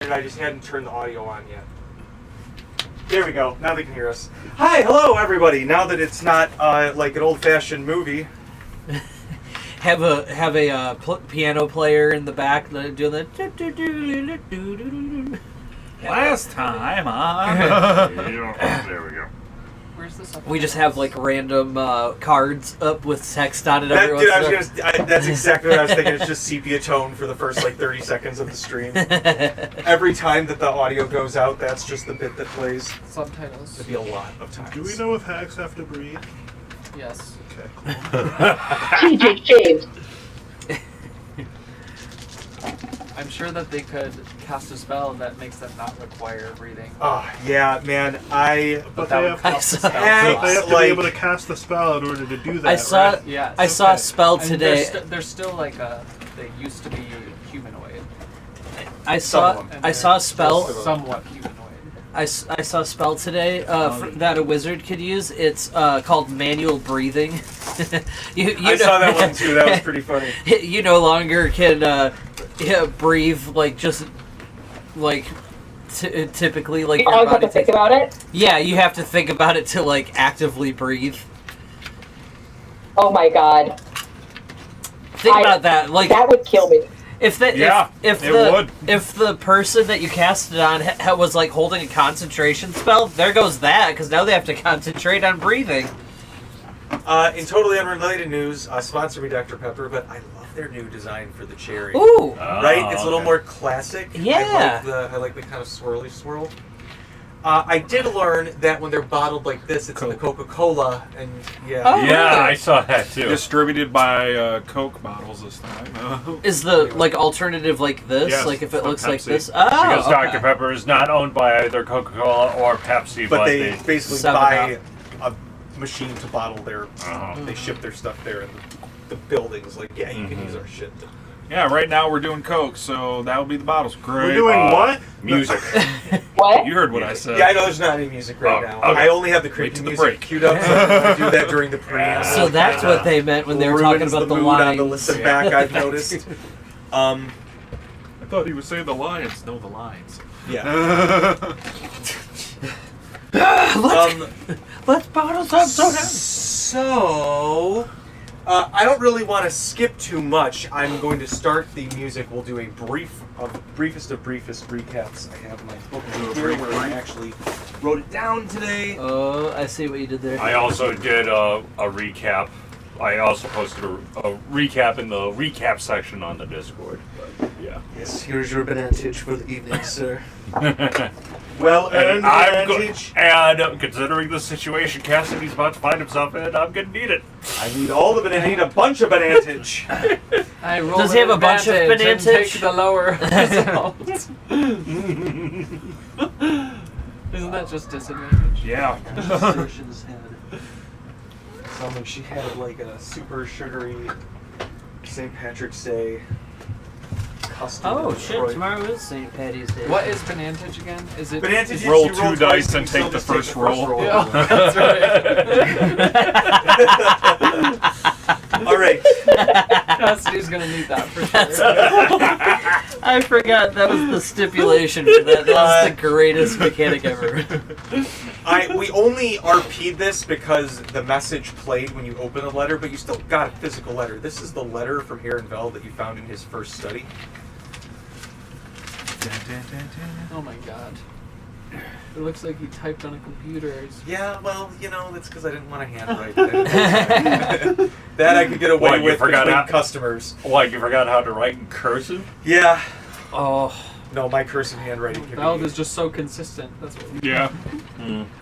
I just hadn't turned the audio on yet. There we go. Now they can hear us. Hi, hello, everybody. Now that it's not like an old-fashioned movie. Have a piano player in the back doing the. Last time on. There we go. Where's this up? We just have like random cards up with text on it. That's exactly what I was thinking. It's just sepia tone for the first like 30 seconds of the stream. Every time that the audio goes out, that's just the bit that plays. Subtitles. It'd be a lot of times. Do we know if hags have to breathe? Yes. Okay. TJ shaved. I'm sure that they could cast a spell that makes them not require breathing. Oh, yeah, man. But that they would have, cost a so spell. they have to like- be able to cast the spell in order to do that. I saw. Right? Yes. I saw a spell And today. They're still like they used to be humanoid. I Some saw. of them. I saw a spell. Somewhat humanoid. I saw a spell today that a wizard could use. It's called manual breathing. I saw that one too. That was pretty funny. You no longer can breathe like just like typically like You your always have body to think takes. about it. Yeah, you have to think about it to like actively breathe. Oh my god. Think about that. Like That would kill me. if the Yeah, if it the would. if the person that you cast it on was like holding a concentration spell, there goes that because now they have to concentrate on breathing. In totally unrelated news, sponsor me, Dr. Pepper, but I love their new design for the cherry. Ooh, Right? It's a little okay. more classic. Yeah. I like the kind of swirly swirl. I did learn that when they're bottled like this, it's in the Coca-Cola, and yeah. Oh. Yeah, really? I saw that too. Distributed by Coke bottles this time. is the like alternative like this? Yes, like if it from looks like Pepsi. this? Because Oh, Dr. okay. Pepper is not owned by either Coca-Cola or Pepsi, But they basically 7 buy a machine to bottle their. Uh-huh. They ship their stuff there, and the building's like, yeah, you can use our shit. Yeah, right now we're doing Coke, so that would be the bottles. Great. We're doing what? Music. What? You heard what I said. Yeah, I know there's not any music right Oh, now. okay. I only have the Wait creepy till the music break. queued up, so I do that during the pre. So that's what they meant when they were talking Ruins about the mood lines. on the listen back. I've noticed. I thought he was saying the lions. No, the lines. Yeah. Let's bottle some soda. So, I don't really want to skip too much. I'm going to start the music. We'll do a briefest of briefest recaps. I have my book here where I actually wrote it down today. Oh, I see what you did there. I also did a recap. I also posted a recap in the recap section on the Discord. But, yeah. Yes, here's your advantage for the evening, sir. Well And earned advantage. and considering the situation Cassidy's about to find himself in, I'm gonna need it. I need all the banana. I need a bunch of advantage. I roll Does he have a bunch of advantage and advantage? take the lower result. Isn't that just disadvantage? Yeah. Assertions had. Sounds like she had like a super sugary St. Patrick's Day custom. Oh in shit! Detroit. Tomorrow is St. Patty's Day. What is Banantage again? Is it? Banantage is is Roll you 2 twice dice and you take still the just first roll. Yeah, that's right. All right. Cassidy's gonna need that for sure. I forgot that was the stipulation for that. That was the greatest mechanic ever. We only RP'd this because the message played when you open a letter, but you still got a physical letter. This is the letter from Aaron Vell that you found in his first study. Oh my god. It looks like he typed on a computer. Yeah, well, that's because I didn't want to handwrite that. That I could get away What, you with forgot between how- customers. Like, you forgot how to write in cursive? Yeah. Oh, No, my cursive handwriting can Val be... is just so consistent. That's what. Yeah.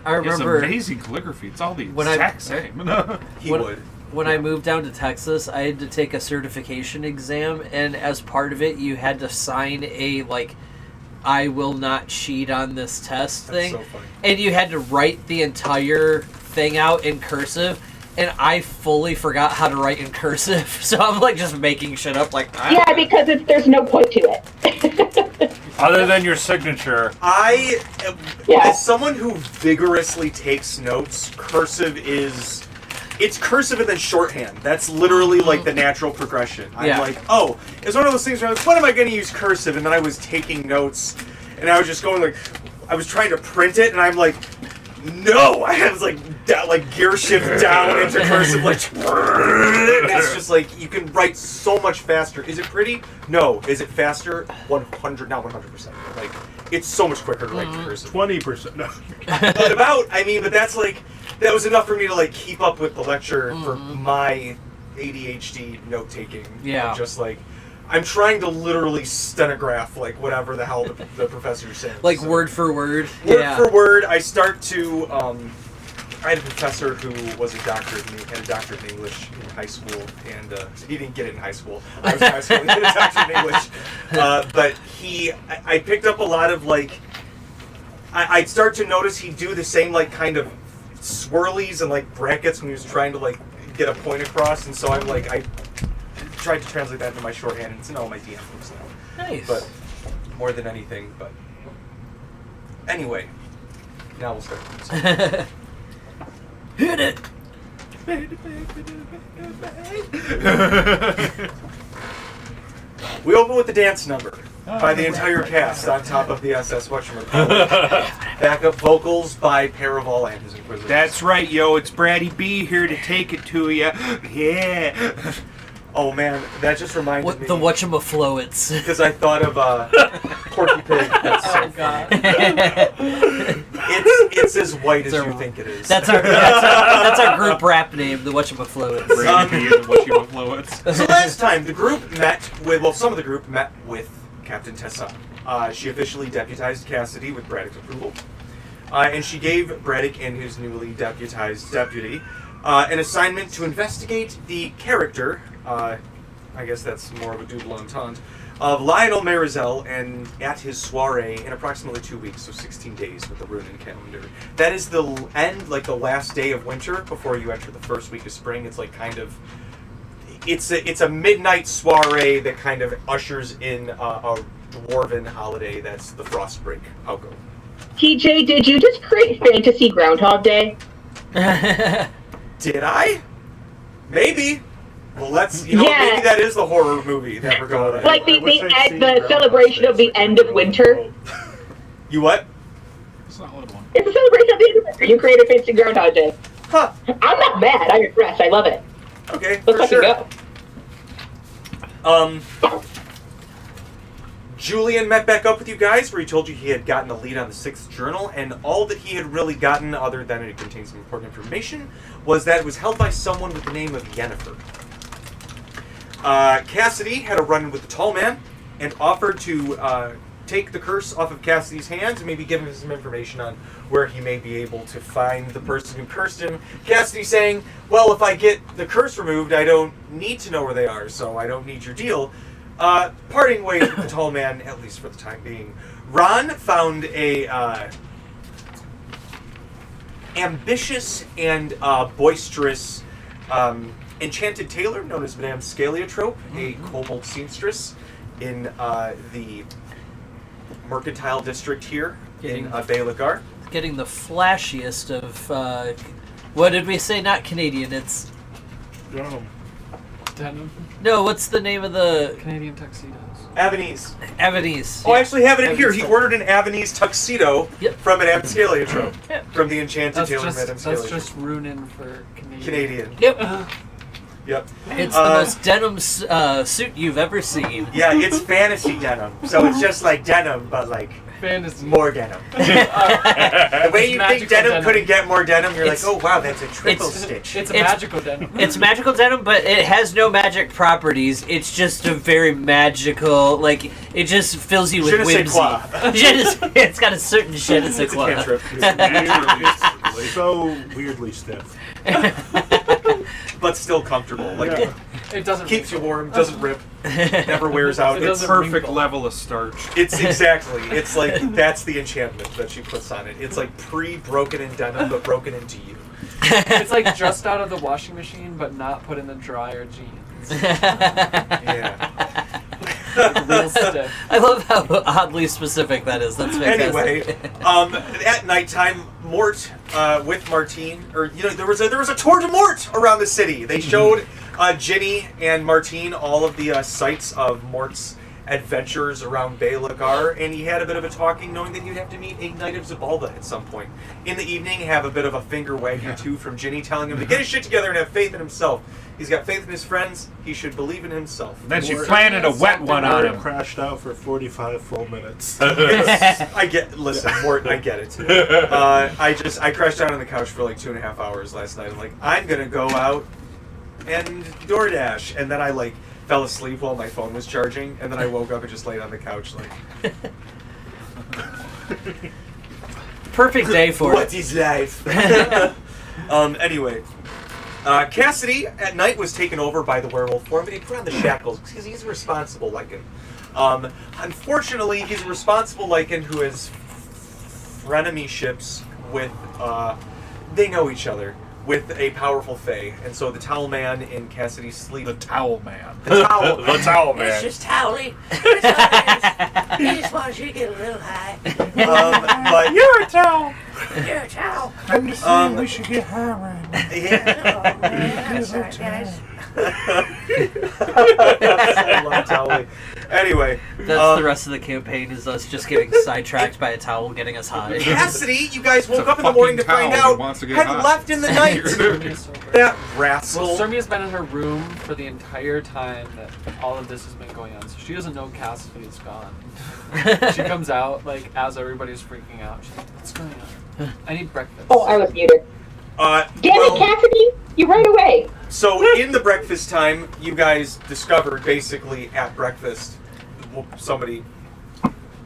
I remember It's amazing calligraphy. It's all the When I- exact same. He What- would. when I moved down to Texas, I had to take a certification exam, and as part of it, you had to sign a I will not cheat on this test That's thing. so funny. And you had to write the entire thing out in cursive, and I fully forgot how to write in cursive. So I'm just making shit up Yeah, because there's no point to it. Other than your signature. Yeah. As someone who vigorously takes notes, cursive is... It's cursive and then shorthand. That's literally like the natural progression. I'm Yeah. like, oh, it's one of those things where I'm like, when am I going to use cursive? And then I was taking notes, And I was just going like, I was trying to print it, and I'm like, no! I was like, gear shift down into cursive, like, and it's just like, you can write so much faster. Is it pretty? No. Is it faster? 100, not 100%. Like, it's so much quicker to write cursive. 20%. No. But that's like, that was enough for me to like keep up with the lecture for my ADHD note taking. Yeah. Just like, I'm trying to literally stenograph like whatever the hell the professor said. Like word for word. Word for word. I start to. I had a professor who was a doctorate and he had a doctorate in English in high school, and he didn't get it in high school. I was in high school and he had a doctorate in English, but I picked up a lot of like. I'd start to notice he'd do the same like kind of swirlies and like brackets when he was trying to like get a point across, and so I'm like I tried to translate that into my shorthand, and it's in all my DM books now. Nice. But more than anything, but anyway, now we'll start. Hit it. We open with the dance number by the entire cast on top of the SS whatchamacallit. Backup vocals by Paravol and his Inquisitors. That's right, yo. It's Braddy B here to take it to you. Yeah. Oh man, that just reminded me. The whatchamafloets. Because I thought of Porky Pig. That's so Oh god. it's as white as you think it is. That's our group rap name, the whatchamafloets. Brady B and what you influence. So last time, the group met with, well, some of the group met with Captain Ch10. She officially deputized Cassidy with Braddock's approval. And she gave Braddock and his newly deputized deputy an assignment to investigate the character, I guess that's more of a double entendre, of Lionel Marizel and at his soiree in approximately 2 weeks, so 16 days with the Runin calendar. That is the end, like the last day of winter before you enter the first week of spring. It's like kind of, it's a midnight soiree that kind of ushers in a dwarven holiday that's the Frost Break. I'll go. TJ, did you just create Fantasy Groundhog Day? Did I? Maybe. Well, let's, maybe that is the horror movie that we're going to. Like the celebration of the end of winter. You what? Solid one. It's a celebration of the end of winter. You created Fantasy Groundhog Day. Huh. I'm not mad. I'm impressed. I love it. Okay, Let's for sure. go. Julian met back up with you guys where he told you he had gotten a lead on the 6th journal, and all that he had really gotten, other than it contained some important information, was that it was held by someone with the name of Yennefer. Cassidy had a run-in with the tall man and offered to take the curse off of Cassidy's hands and maybe give him some information on where he may be able to find the person who cursed him. Cassidy saying, well, if I get the curse removed, I don't need to know where they are, so I don't need your deal. Parting ways with the tall man, at least for the time being. Ron found a ambitious and boisterous enchanted tailor known as Madame Scaliotrope, a kobold seamstress in the mercantile district here in Baelagar. Getting the flashiest of, what did we say? Not Canadian, it's... Denim. No, what's the name of the... Canadian tuxedos. Avenese. Avenese. Oh, I actually have it in here. He ordered an Avenese tuxedo from Madame Scaliotrope. Yep. From the enchanted tailor Madame Scaliotrope. That's just Runin for Canadian. Canadian. Yep. Yep. It's the most denim suit you've ever seen. Yeah, it's fantasy denim. So it's just like denim, but like Fantasy. more denim. The way you think denim couldn't get more denim, you're like, oh wow, that's a triple stitch. It's a magical denim. It's magical denim, but it has no magic properties. It's just a very magical, like, it just fills you with Je ne sais whimsy. quoi. It's got a certain je ne sais It's a quoi. cantrip. So weirdly stiff. But still comfortable. Like It doesn't keeps you warm, doesn't rip, never wears out. It It's doesn't Perfect wrinkle. level of starch. It's exactly. It's like that's the enchantment that she puts on it. It's like pre-broken in denim, but broken into you. It's like just out of the washing machine, but not put in the dryer jeans. Yeah. Real stiff. I love how oddly specific that is. That's fantastic. Anyway, at nighttime, Mort with Martine, or there was a tour de Mort around the city. They showed Ginny and Martine all of the sites of Mort's adventures around Bay Lagar, and he had a bit of a talking, knowing that he'd have to meet a Knight of Zabalda at some point. In the evening, have a bit of a finger wag or two from Ginny, telling him to get his shit together and have faith in himself. He's got faith in his friends. He should believe in himself. Then she planted a wet one on him. Crashed out for 45 full minutes. Listen, Mort, I get it. I crashed out on the couch for like 2.5 hours last night. I'm like, I'm gonna go out and DoorDash, and then I like fell asleep while my phone was charging, and then I woke up and just laid on the couch like. Perfect day for What it. is life? Anyway. Cassidy at night was taken over by the werewolf form, but he put on the shackles because he's a responsible Lycan. Unfortunately, he's a responsible Lycan who has frenemyships with, they know each other, with a powerful fae. And so the Towel Man in Cassidy's sleep... The Towel Man. The Towel The Towel Man. It's just Towley. It's all he just wants you to get a little high. but You're a towel. You're a towel. I'm just saying we should get high right now. Yeah. Oh, man. That's right, guys. I love Towley. Anyway. That's the rest of the campaign, is us just getting sidetracked by a towel getting us high. Cassidy, you guys woke It's a up in the morning to fucking find towel out, that wants to get had hot. left in the night. That rascal. Well, Sermia's been in her room for the entire time that all of this has been going on, so she doesn't know Cassidy is gone. She comes out, like, as everybody's freaking out. She's like, what's going on? I need breakfast. Oh, I was muted. Damn it, Cassidy! You ran away! So in the breakfast time, you guys discovered basically at breakfast, somebody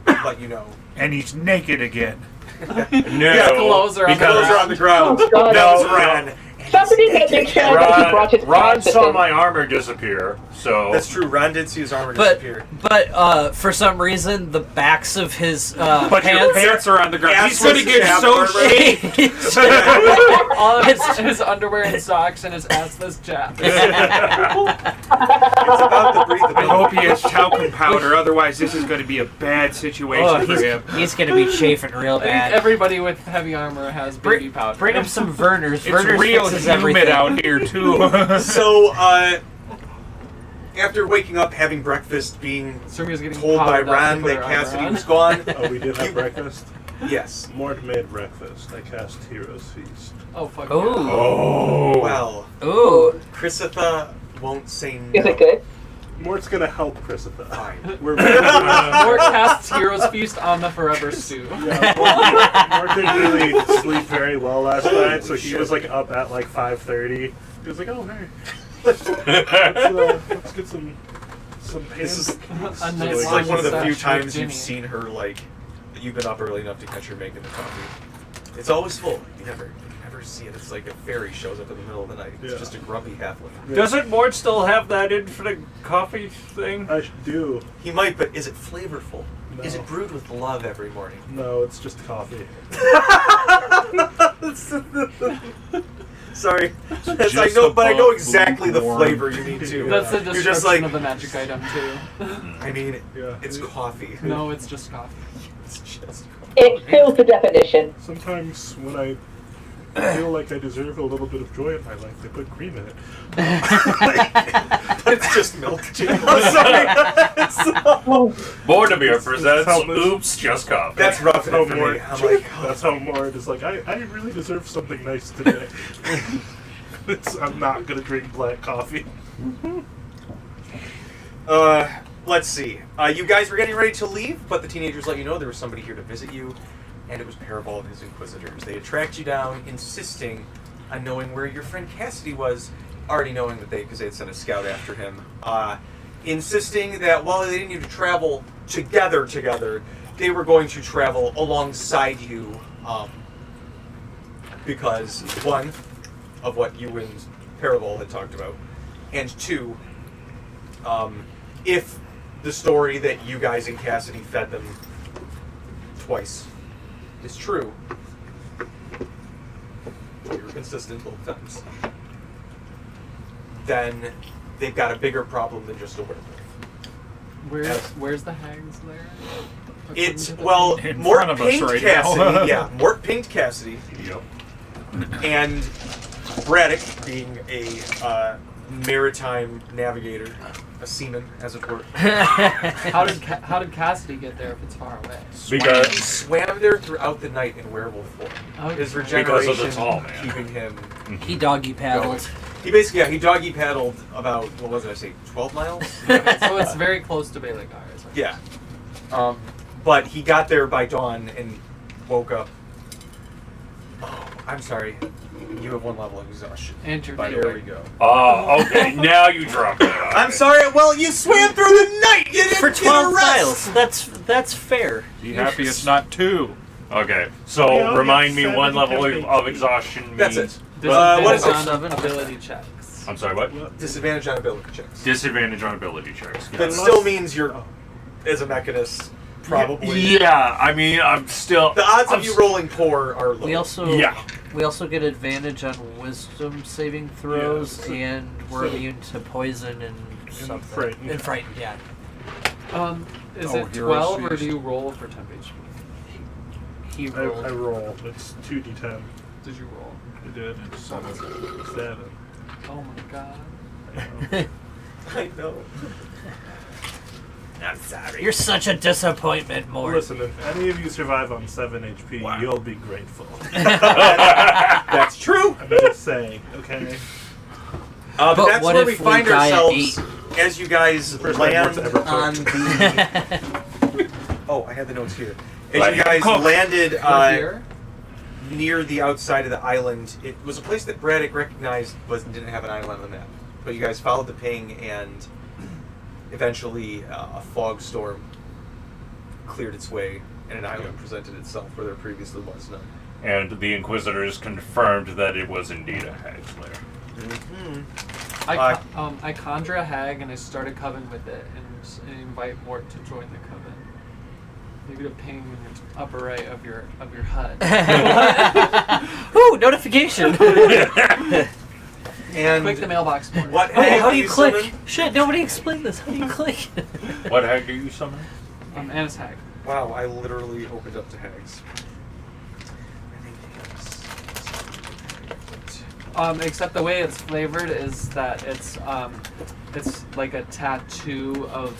let you know. And he's naked again. No, Clothes are on the Clothes are on the ground. Oh, God. That was Ron. Somebody had to tell that he brought his Ron pants with saw him. my armor disappear, so... That's true. Ron did see his armor But disappear. for some reason the backs of his But your pants. pants are on the ground. He's gonna Assless get chap so armor. shaped. All of his underwear and socks and his assless chaps. It's about the breathe. I hope he has talcum powder, otherwise this is going to be a bad situation Oh, for him. he's gonna be chafing real I think bad. everybody with heavy armor has baby powder. Bring him some Verners. It's Verners real fixes humid everything. out here too. So, after waking up, having breakfast, being Sermia's getting told by powdered up to Ron put that her armor Cassidy on. was gone, Oh, we did have breakfast? yes. Mort made breakfast. I cast Hero's Feast. Oh, fuck Ooh. yeah. Oh. Well, Ooh. Chrisitha won't say no. Is it good? Mort's gonna help Christopher. Fine. We're Mort casts Hero's Feast on the Forever Stew. Mort didn't really sleep very well last night, so he was like up at like 5:30. He was like, "Oh hey, let's get some This is, A nice this is like one of the few sausage times with you've Ginny. seen her, like, you've been up early enough to catch her making the coffee. It's always full. You never see it. It's like a fairy shows up in the middle of the night. It's Yeah. just a grumpy halfling. Doesn't Mort still have that infinite coffee thing? I do." He might, but is it flavorful? No. Is it brewed with love every morning? No, it's just coffee. Sorry. Just I know, but I know above exactly the lukewarm. flavor you need to. That's the You're description just like, of the magic item, too. I mean, Yeah. it's coffee. No, it's just coffee. It's just coffee. It fills the definition. Sometimes when I feel like I deserve a little bit of joy in my life, they put cream in it. It's just milk. I'm sorry. Bordomir presents Help us. Oops, Just Coffee. That's rough How for Mort, me. I'm like, that's how Mort is like, I really deserve something nice today. I'm not gonna drink black coffee. let's see. You guys were getting ready to leave, but the teenagers let you know there was somebody here to visit you, and it was Parabol and his Inquisitors. They had tracked you down, insisting on knowing where your friend Cassidy was, already knowing that because they had sent a scout after him. Insisting that while they didn't need to travel together, they were going to travel alongside you, because one, of what you and Parabol had talked about, and two, if the story that you guys and Cassidy fed them twice is true, you were consistent both times, then they've got a bigger problem than just a werewolf. Where's the hags there? It's, well, In Mort front of us pinged right Cassidy. now. Yeah, Mort pinged Cassidy. Yep. And Braddock, being a maritime navigator, a seaman, as it were. How did Cassidy get there if it's far away? He Because swam there throughout the night in werewolf form. Okay. His Because regeneration of the tall man. keeping him. He doggy paddled. He basically, he doggy paddled about, what was it, I say, 12 miles? So it's very close to Belagar. Yeah. But he got there by dawn and woke up. Oh, I'm sorry. You have 1 level of exhaustion. And your By the there way. we go. oh, okay. Now you dropped it. on I'm me. sorry. Well, you swam through the night. You didn't For get a 12 rest. miles. That's fair. Be happy it's not 2. Okay, so Yeah, I'll remind get me 1 level 70 of exhaustion means. That's it. Disadvantage What is it? on ability checks. I'm sorry, what? Disadvantage on ability checks. Disadvantage on ability checks. That still means you're, as a mechanist, probably. Yeah, I mean, I'm still. The odds I'm of you rolling poor are low. We also get advantage on wisdom saving throws, and we're immune to poison and something. frightened. And frightened, yeah. Is Oh, it hero 12 or sweeps. do you roll for temp HP? He I rolled. roll. It's 2d10. Did you roll? I did. 7. Oh my god. I know. I'm sorry. You're such a disappointment, Mort. Listen, if any of you survive on 7 HP, Wow. you'll be grateful. That's true. I'm just saying, okay? But That's what where if we we find die at ourselves as you guys First time land Mort's ever cooked. on the. Oh, I had the notes here. As Let you him guys cook. landed We're here? near the outside of the island, it was a place that Braddock recognized didn't have an island on the map. But you guys followed the ping, and eventually a fog storm cleared its way, and an island presented itself where there previously was none. And the Inquisitors confirmed that it was indeed a hag's lair. I conjure a hag and I start a coven with it and invite Mort to join the coven. Maybe to ping in your upper right of your HUD. Ooh, notification! And Click the mailbox, Mort. what Oh, hag how do you click? summon? Shit, nobody explained this. How do you click? What hag do you summon? Anna's hag. Wow, I literally opened up to hags. Except the way it's flavored is that it's like a tattoo of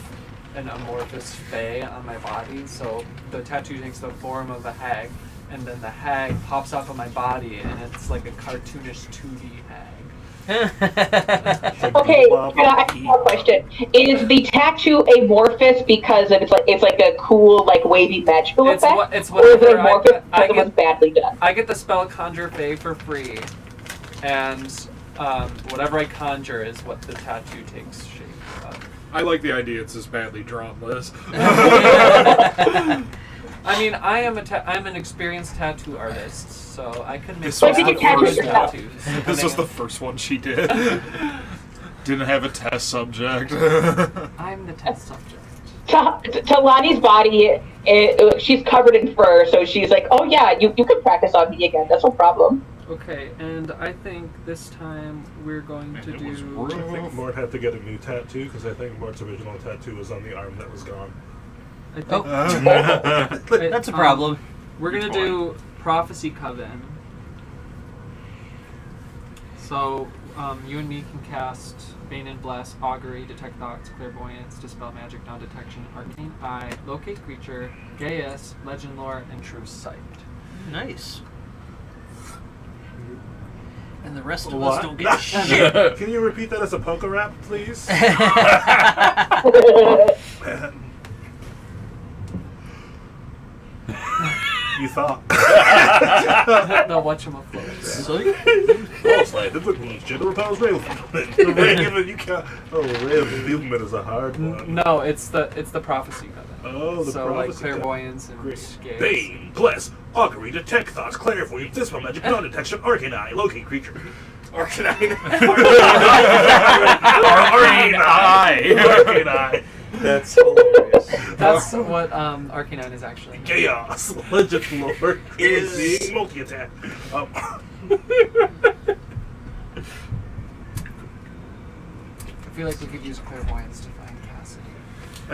an amorphous fae on my body. So the tattoo takes the form of a hag, and then the hag pops off of my body, and it's like a cartoonish 2D hag. Okay, I have a question. Is the tattoo amorphous because it's like a cool, like wavy magical It's effect? what- it's or is it whatever amorphous I because it get- was badly done? I get the spell Conjure Fae for free, and whatever I conjure is what the tattoo takes shape of. I like the idea it's as badly drawn, Liz. I mean, I'm an experienced tattattoo artist, so I could make This was But did you tattoo good yourself? tattoos. This was the first one she did. Didn't have a test subject. I'm the test subject. To Lonnie's body, she's covered in fur, so she's like, oh yeah, you can practice on me again. That's no problem. Okay, and I think this time we're going to it was do. I think Mort had to get a new tattoo because I think Mort's original tattoo was on the arm that was gone. I think, Oh, that's a problem. We're gonna do Prophecy Coven. So, you and me can cast Bane and Bless, Augury, Detect Thoughts, Clairvoyance, Dispel Magic, Non-Detection, Arcane Eye, Locate Creature, Gaius, Legend Lore, and True Sight. Nice. And the rest of What? us don't get shit. Can you repeat that as a poker rap, please? You thought. No, whatchamafloat. General Powers Railman. You can't. Oh, Railman is a hard one. No, it's the Prophecy Coven. Oh, the So, like, prophecy. Clairvoyance and Great. Gaius. Bane, Bless, Augury, Detect Thoughts, Clairvoyance, Dispel Magic, Non-Detection, Arcane Eye, Locate Creature. Arcanine. Arcane Eye. Arcane Eye. That's hilarious. That's what Arcanine is actually. Chaos. Legend Lord. Is- Crazy multi-attack. I feel like we could use Clairvoyance to find Cassidy.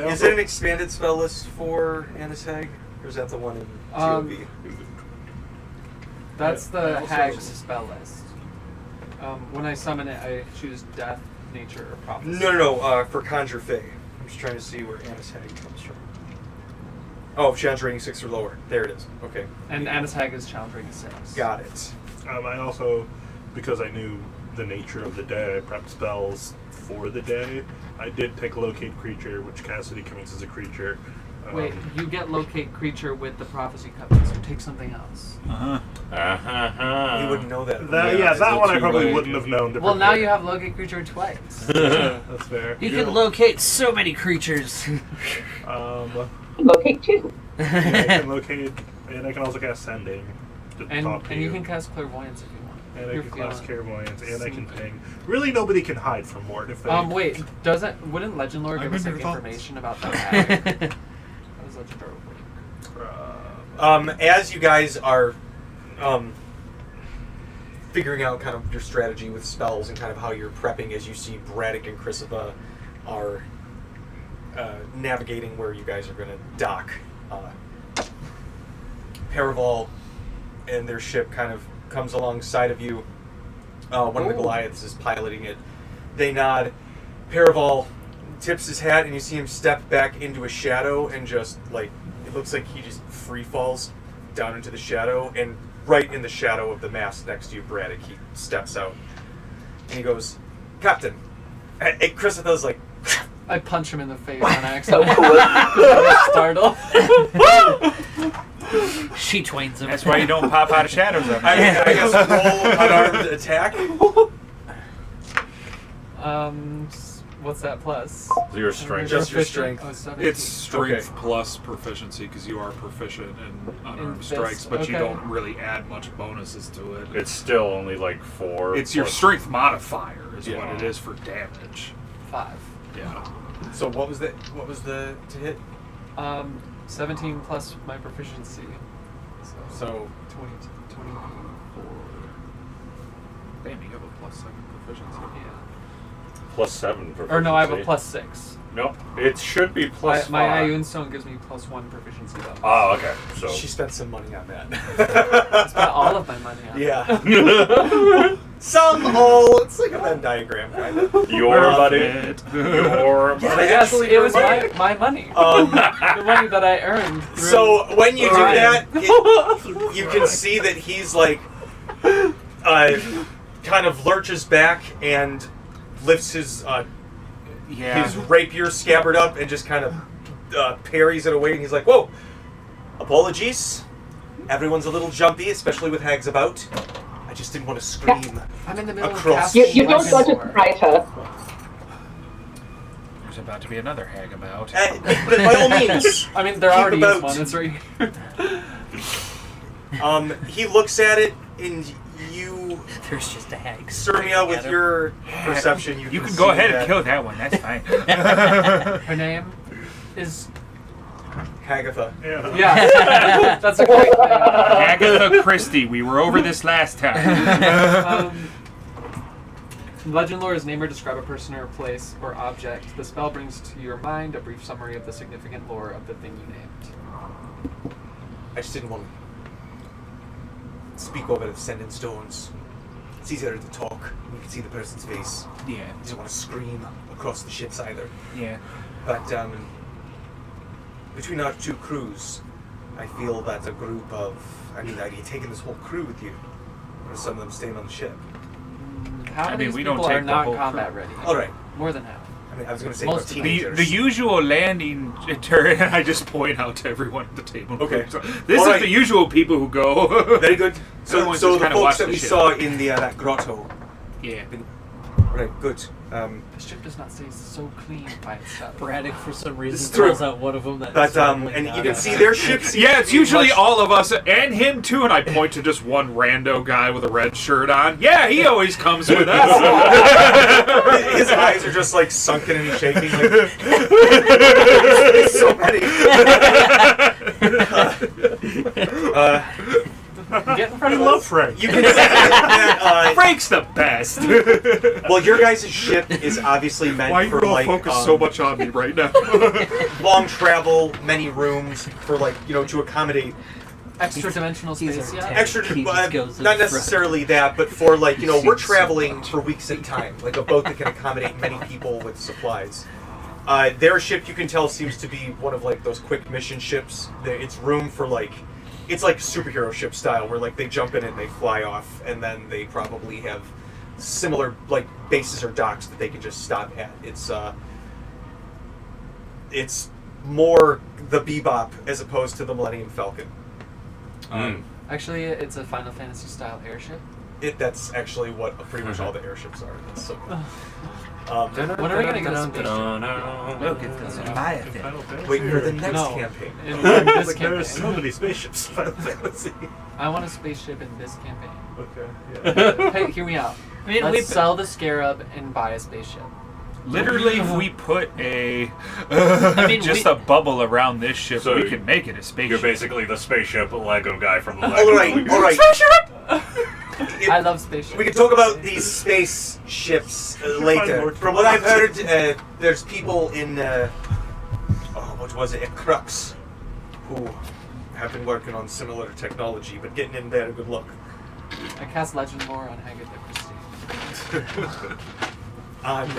Is it an expanded spell list for Anishag? Or is that the one in GOV? That's I the also- Hag's spell list. When I summon it, I choose Death, nature or prophecy? No. For Conjure Fey. I'm just trying to see where Annis Hag comes from. Oh, challenge rating 6 or lower. There it is. Okay. And Annis Hag is challenge rating 6. Got it. I also, because I knew the nature of the day, I prepped spells for the day. I did pick Locate Creature, which Cassidy counts as a creature. Wait, you get Locate Creature with the Prophecy Covenant, so take something else. You wouldn't know that. That one I too probably late? wouldn't have known to Well, now prepare. you have Locate Creature twice. That's fair. You can locate so many creatures. Locate 2. I can locate, and I can also cast Sending to talk to And you can cast Clairvoyance if you want. And I You're can cast feeling Clairvoyance, and I can sneaky. ping. Really, nobody can hide from Mort if they... Wait, wouldn't Legend Lore give us like information about that hag? That was Legend Lore. As you guys are figuring out kind of your strategy with spells and kind of how you're prepping, as you see Braddock and Chrysiva are navigating where you guys are going to dock. Paraval and their ship kind of comes alongside of you. One of the Goliaths is piloting it. They nod. Paraval tips his hat, and you see him step back into a shadow and just, like, it looks like he just free falls down into the shadow, and right in the shadow of the mast next to you, Braddock, he steps out. And he goes, Captain. And Chrysiva's like, I punch him in the face on accident. So cool. Startled. She twains him. That's why you don't pop out of shadows. I guess roll unarmed attack. What's that plus? Your strength. Just your strength. Oh, 17. It's strength Okay. plus proficiency because you are proficient in unarmed this, strikes, but you okay. don't really add much bonuses to it. It's still only like 4. It's your plus- strength modifier is Yeah. what it is for damage. 5. Yeah. So what was the to hit? 17 plus my proficiency. So 20, 24. Damn, you have a +7 proficiency. Yeah. Plus 7 proficiency. Or no, I have a plus 6. Nope. It should be plus My 5. Ioun Stone gives me plus 1 proficiency bonus. Oh, okay. So she spent some money on I that. spent all of my money on it. Yeah. Some all. It's like a Venn diagram, kind of. your money. Your Yeah, money. Yes, actually, it was you're my money. right. The money that I earned. Through So when you do Ryan. that, you can see that he's like, kind of lurches back and lifts his his rapier scabbard up and just kind of parries it away. And he's like, "Whoa, apologies. Everyone's a little jumpy, especially with hags about. I just didn't want to scream." I'm in the middle Across. of You, casting you don't Legend want to Lore. surprise her. There's about to be another hag about. But by all means, I mean, there keep already is about. one. It's right here. He looks at it, and you, There's just a hag. Surmia, with your perception, You can can see go ahead that and kill that one. That's fine. Her name is. Hagatha. Yeah. That's a great name. Agatha Christie. We were over this last time. Legend lore is name or describe a person or place or object. The spell brings to your mind a brief summary of the significant lore of the thing you named. I just didn't want to speak over the sending stones. It's easier to talk. You can see the person's face. Yeah. You don't want to scream across the ships either. Yeah. But between our two crews, I feel that a group of, are you taking this whole crew with you? Or some of them staying on the ship? Half I of mean, these we don't people are take the not whole combat crew. ready. All right. More than half. I mean, I was going to say Most about of them. The teenagers. usual landing turret, and I just point out to everyone at the table. Okay. So, this All is right. the usual people who go. Very good. So, Everyone's so just the kinda folks watch that the we ship. saw in the that grotto. Yeah. Right, good. The ship does not stay so clean by itself. Braddock, for some This reason, is true. throws out one of them. But and you can see their ships. Yeah, it's usually all of us and him too, and I point to just one rando guy with a red shirt on. Yeah, he always comes with us. His eyes are just like sunken and he's shaking. Like, there's so many. Get in front I of love us. Frank. You can see that. Frank's the best. Well, your guys' ship is obviously meant Why you for all like focus so much on me right now? long travel, many rooms for like to accommodate Extra dimensional space, yeah. Extra, He just goes in not front. necessarily that, but for like, you know, we're Seems traveling for weeks at a time, like a boat that can accommodate many people with supplies. Their ship, you can tell, seems to be one of like those quick mission ships. It's room for like, it's like superhero ship style, where like they jump in and they fly off, and then they probably have similar like bases or docks that they can just stop at. It's more the Bebop as opposed to the Millennium Falcon. Actually, it's a Final Fantasy style airship. That's actually what pretty much all the airships are. That's so cool. When are we gonna get a spaceship? Look at this. Buy it then. Wait for the next No. campaign. In this Like, there's so campaign. many spaceships in Final Fantasy. I want a spaceship in this campaign. Okay, yeah. Hey, hear me out. I mean, Let's sell the Scarab and buy a spaceship. Literally, if we put a mean, just a bubble around this ship, So we can make it a You're spaceship. basically the spaceship Lego guy from the Lego movie. All right. I love spaceships. We can talk about these space ships later. From what I've heard, there's people in, what was it, at Crux, who have been working on similar technology, but getting in there, good luck. I cast Legend Lore on Hag-gling. On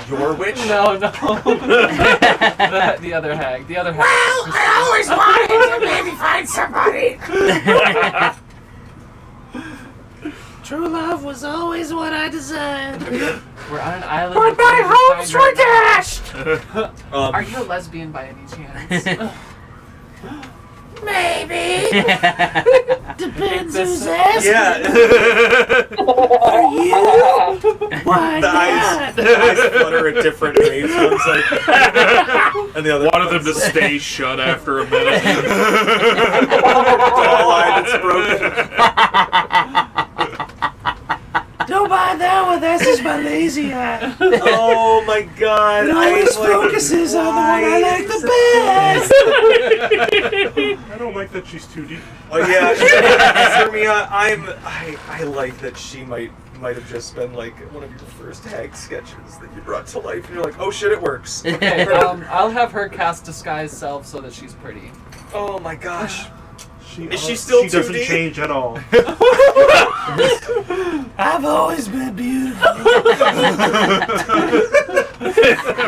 your witch? No. the other hag. The other hag. I always wanted to maybe find somebody. True love was always what I desired. We're on an island. But with my no hopes time were right now. dashed. Are you a lesbian by any chance? Maybe. Depends This- who's asking. Yeah. Are you? Why The eyes flutter at different rates. One's like, and the other One of them to stay shut after a minute. doll eye that's broken. Don't buy that one. That's just my lazy eye. Oh my god! It always focuses on the one I like the best. I don't like that she's 2D. Oh yeah, Hermia, I like that she might have just been like one of your first hag sketches that you brought to life, and you're like, oh shit, it works. Okay, I'll have her cast disguise self so that she's pretty. Oh my gosh. Is she She still doesn't 2D? change at all. I've always been beautiful.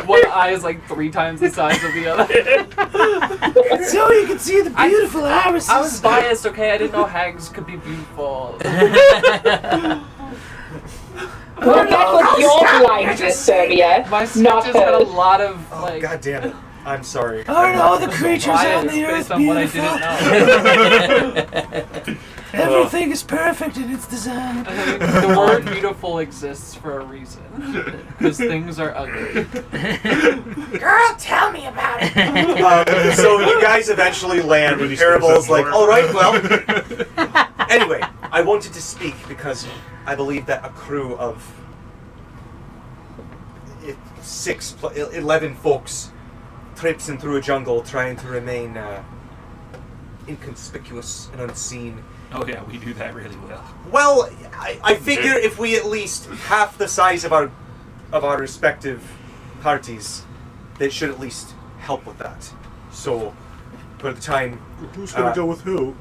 One eye is like 3 times the size of the other. So you can see the beautiful irises. I was biased, okay? I didn't know hags could be beautiful. Well, that was your blindness, Serbia. My Not sketches had a hers. lot of Oh like god damn it. I'm sorry. Aren't all the creatures on bias the earth based on what I beautiful? didn't know. Everything is perfect in its design. The word beautiful exists for a reason. Because things are ugly. Girl, tell me about it. So you guys eventually land. Everybody Parable's screws like, up all right, well. Anyway, I wanted to speak because I believe that a crew of 11 folks traipsing through a jungle trying to remain inconspicuous and unseen. Oh yeah, we do that really well. Well, I figure if we at least half the size of our respective parties, that should at least help with that. So, by the time, Who's gonna go with who?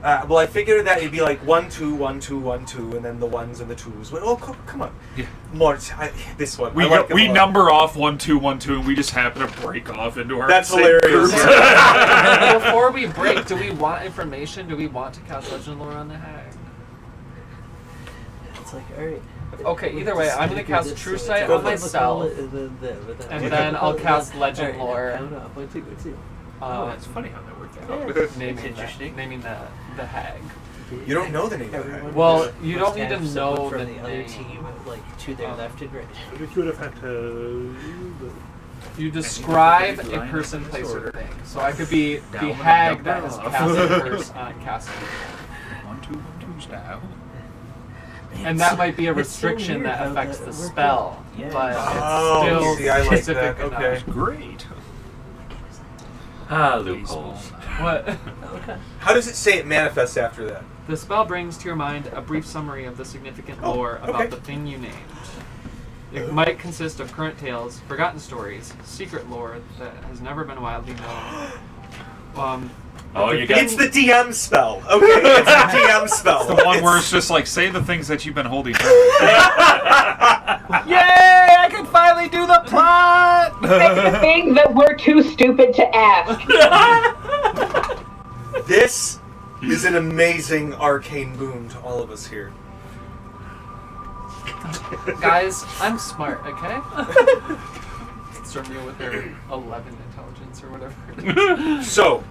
well, I figured that it'd be like 1, 2, 1, 2, 1, 2, and then the 1s and the 2s. But, oh, come on, Yeah. Mort, this one. We I like him we a lot. number off 1, 2, 1, 2, and we just happen to break off into our. That's same hilarious. groups. Before we break, do we want information? Do we want to cast Legend Lore on the hag? It's like, alright. Okay, either way, I'm gonna cast True Sight Go on for it. myself. And then I'll cast Legend Lore. Oh, that's funny how that worked out. Naming the hag. You don't know the name of the hag. Well, you don't need to Have know someone the from the other name. team, like to their left and right. We could have had to. You describe a Line person, of place, or disorder. thing. So I could be the Down hag and that has up. casted curse on Cassidy. 1, 2, 1, 2 style. And that might be a It's so restriction weird that how affects that the worked spell, Yeah. but Oh, it's still see, I like specific that. enough. Okay. Great. Loopholes. What? Okay. How does it say it manifests after that? The spell brings to your mind a brief summary of the significant Oh, lore about okay. the thing you named. It might consist of current tales, forgotten stories, secret lore that has never been widely known, Oh, you got It's the DM spell. Okay, it's the DM spell. The one where it's just like, say the things that you've been holding back. Yay! I can finally do the plot. The thing that we're too stupid to ask. This is an amazing arcane boon to all of us here. Guys, I'm smart, okay? Stormia with her 11 intelligence or whatever it is. So,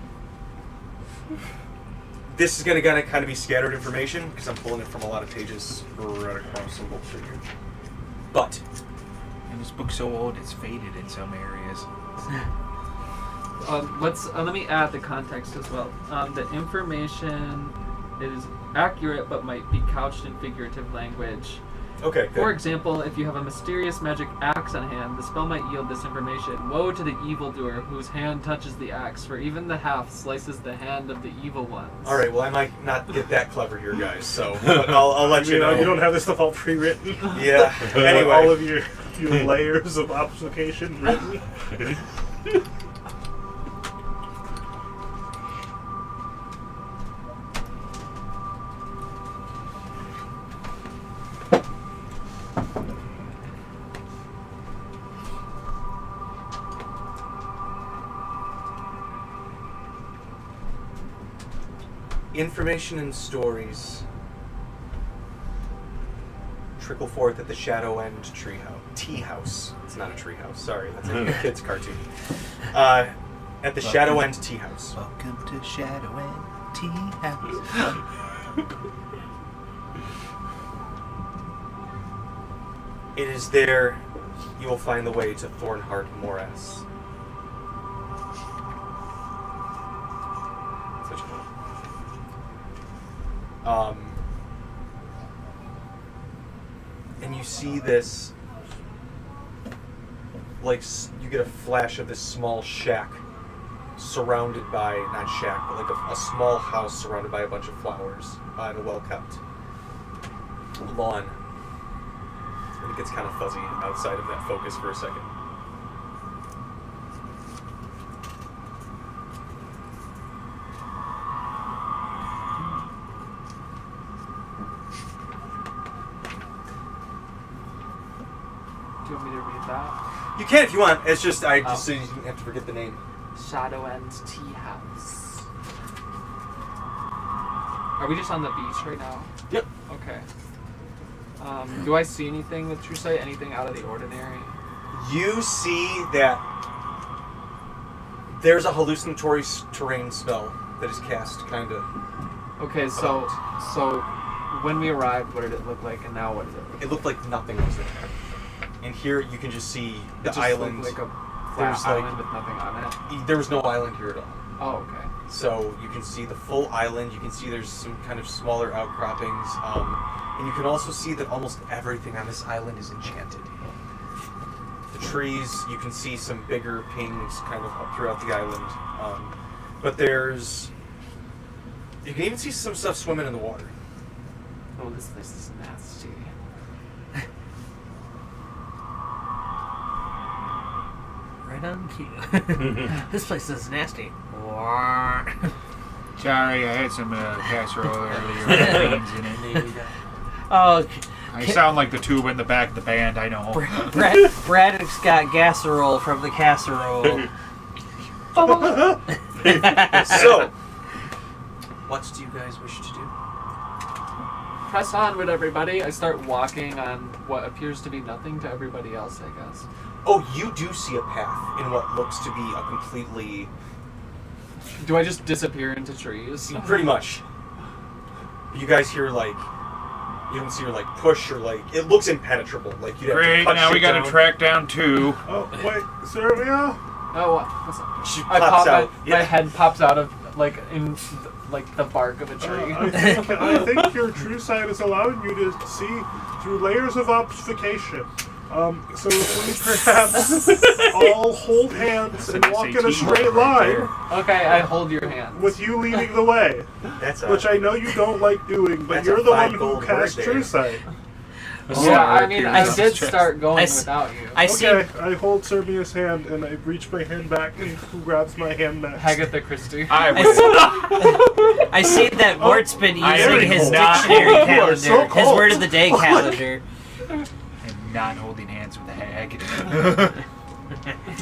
this is going to kind of be scattered information because I'm pulling it from a lot of pages right across the book here. But, And this book's so old, it's faded in some areas. Let me add the context as well. The information is accurate but might be couched in figurative language. okay, good. For example, if you have a mysterious magic axe on hand, the spell might yield this information. Woe to the evildoer whose hand touches the axe, for even the haft slices the hand of the evil ones. All right, well, I might not get that clever here, guys, so but I'll let you know. You don't have this stuff all pre-written. Yeah, anyway. All of your layers of obfuscation written. Information and stories trickle forth at the Shadow End tea house. It's not a tree house. Sorry, that's a kid's cartoon. At the Shadow End tea house. Welcome to Shadow End Tea House. It is there you will find the way to Thornheart Morass. Such a and you see this, like, you get a flash of this small shack surrounded by, not shack, but like a small house surrounded by a bunch of flowers and a well-kept lawn. And it gets kind of fuzzy outside of that focus for a second. Do you want me to read that? You can if you want. It's just so you don't have to forget the name. Shadow End Tea House. Are we just on the beach right now? Yep. Okay. Do I see anything with True Sight? Anything out of the ordinary? You see that there's a hallucinatory terrain spell that is cast, kind of. Okay, so when we arrived, what did it look like, and now what does it look like? It looked like nothing was there. And here you can just see the It just island. looked like a There's flat like- island with nothing on it. There was no island here at all. Oh, okay. So you can see the full island. You can see there's some kind of smaller outcroppings. And you can also see that almost everything on this island is enchanted. The trees, you can see some bigger pings kind of up throughout the island. But you can even see some stuff swimming in the water. Oh, this place is nasty. Right on cue. This place is nasty. Sorry, I had some casserole earlier with beans in it. Oh, I sound like the tuba in the back of the band, I know. Braddock's got gasserole from the casserole. So, what do you guys wish to do? Press onward, everybody. I start walking on what appears to be nothing to everybody else, I guess. Oh, you do see a path in what looks to be a completely... Do I just disappear into trees? Pretty much. You guys hear, like... You don't see her, like, push or, like... It looks impenetrable. Like, you'd have to Great, cut now we shit gotta down. track down 2. Oh, wait, Sylvia? Oh, what? What's up? She I pops pop out. my head pops out of the bark of a tree. I think your true sight is allowing you to see through layers of obfuscation. So if we perhaps all hold hands and walk in a straight line Okay, I hold your hand. with you leading the way, That's which I know you don't like doing, but That's you're a the one 5 who gold casts word true there. sight. Yeah, I mean, I appears on did his chest. start going I s- without you. I see. Okay, I hold Serbia's hand and I reach my hand back and who grabs my hand next? Agatha Christie. I I will. I see that Mort's been I using am his not- dictionary You are calendar, so his cold. word of the day calendar. And not holding hands with the hag.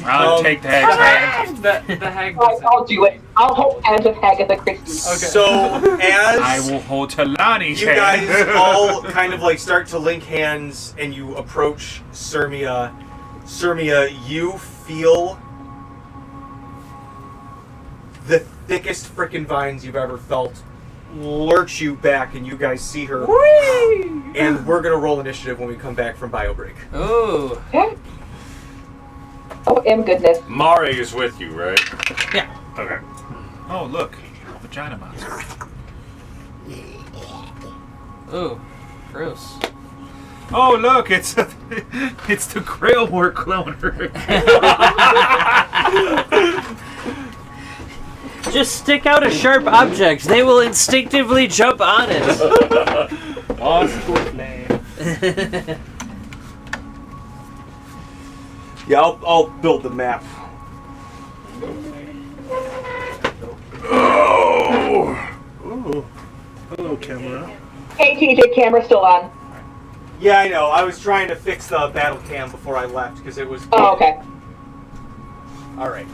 I'll Um, take the hag's hand. The hag Right, doesn't. I'll do it. I'll hold hands with Agatha Christie. So I as will hold Talani's you hand. guys all kind of like start to link hands and you approach Sirmia, you feel the thickest frickin' vines you've ever felt lurch you back, and you guys see her. And we're gonna roll initiative when we come back from bio break. Ooh. Yeah. Oh, goodness. Mari is with you, right? Yeah. Okay. Oh, look. A vagina monster. Ooh. Gross. Oh, look. It's it's the Grailmore cloner. Just stick out a sharp object. They will instinctively jump on it. Yeah, I'll build the map. Ooh. Hello, camera. Hey, TJ, camera's still on. Yeah, I know. I was trying to fix the battle cam before I left because it was. Oh, okay. All right.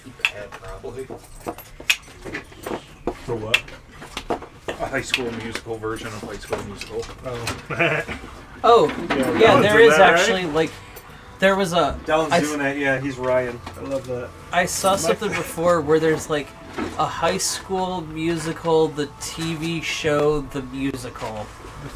too bad, probably. For what? A High School Musical version of High School Musical. Oh. Oh, yeah, Dylan's there in is that, actually like there was a. Dylan's doing it. Yeah, he's Ryan. I love that. I saw something before where there's like a High School Musical, the TV show, the musical,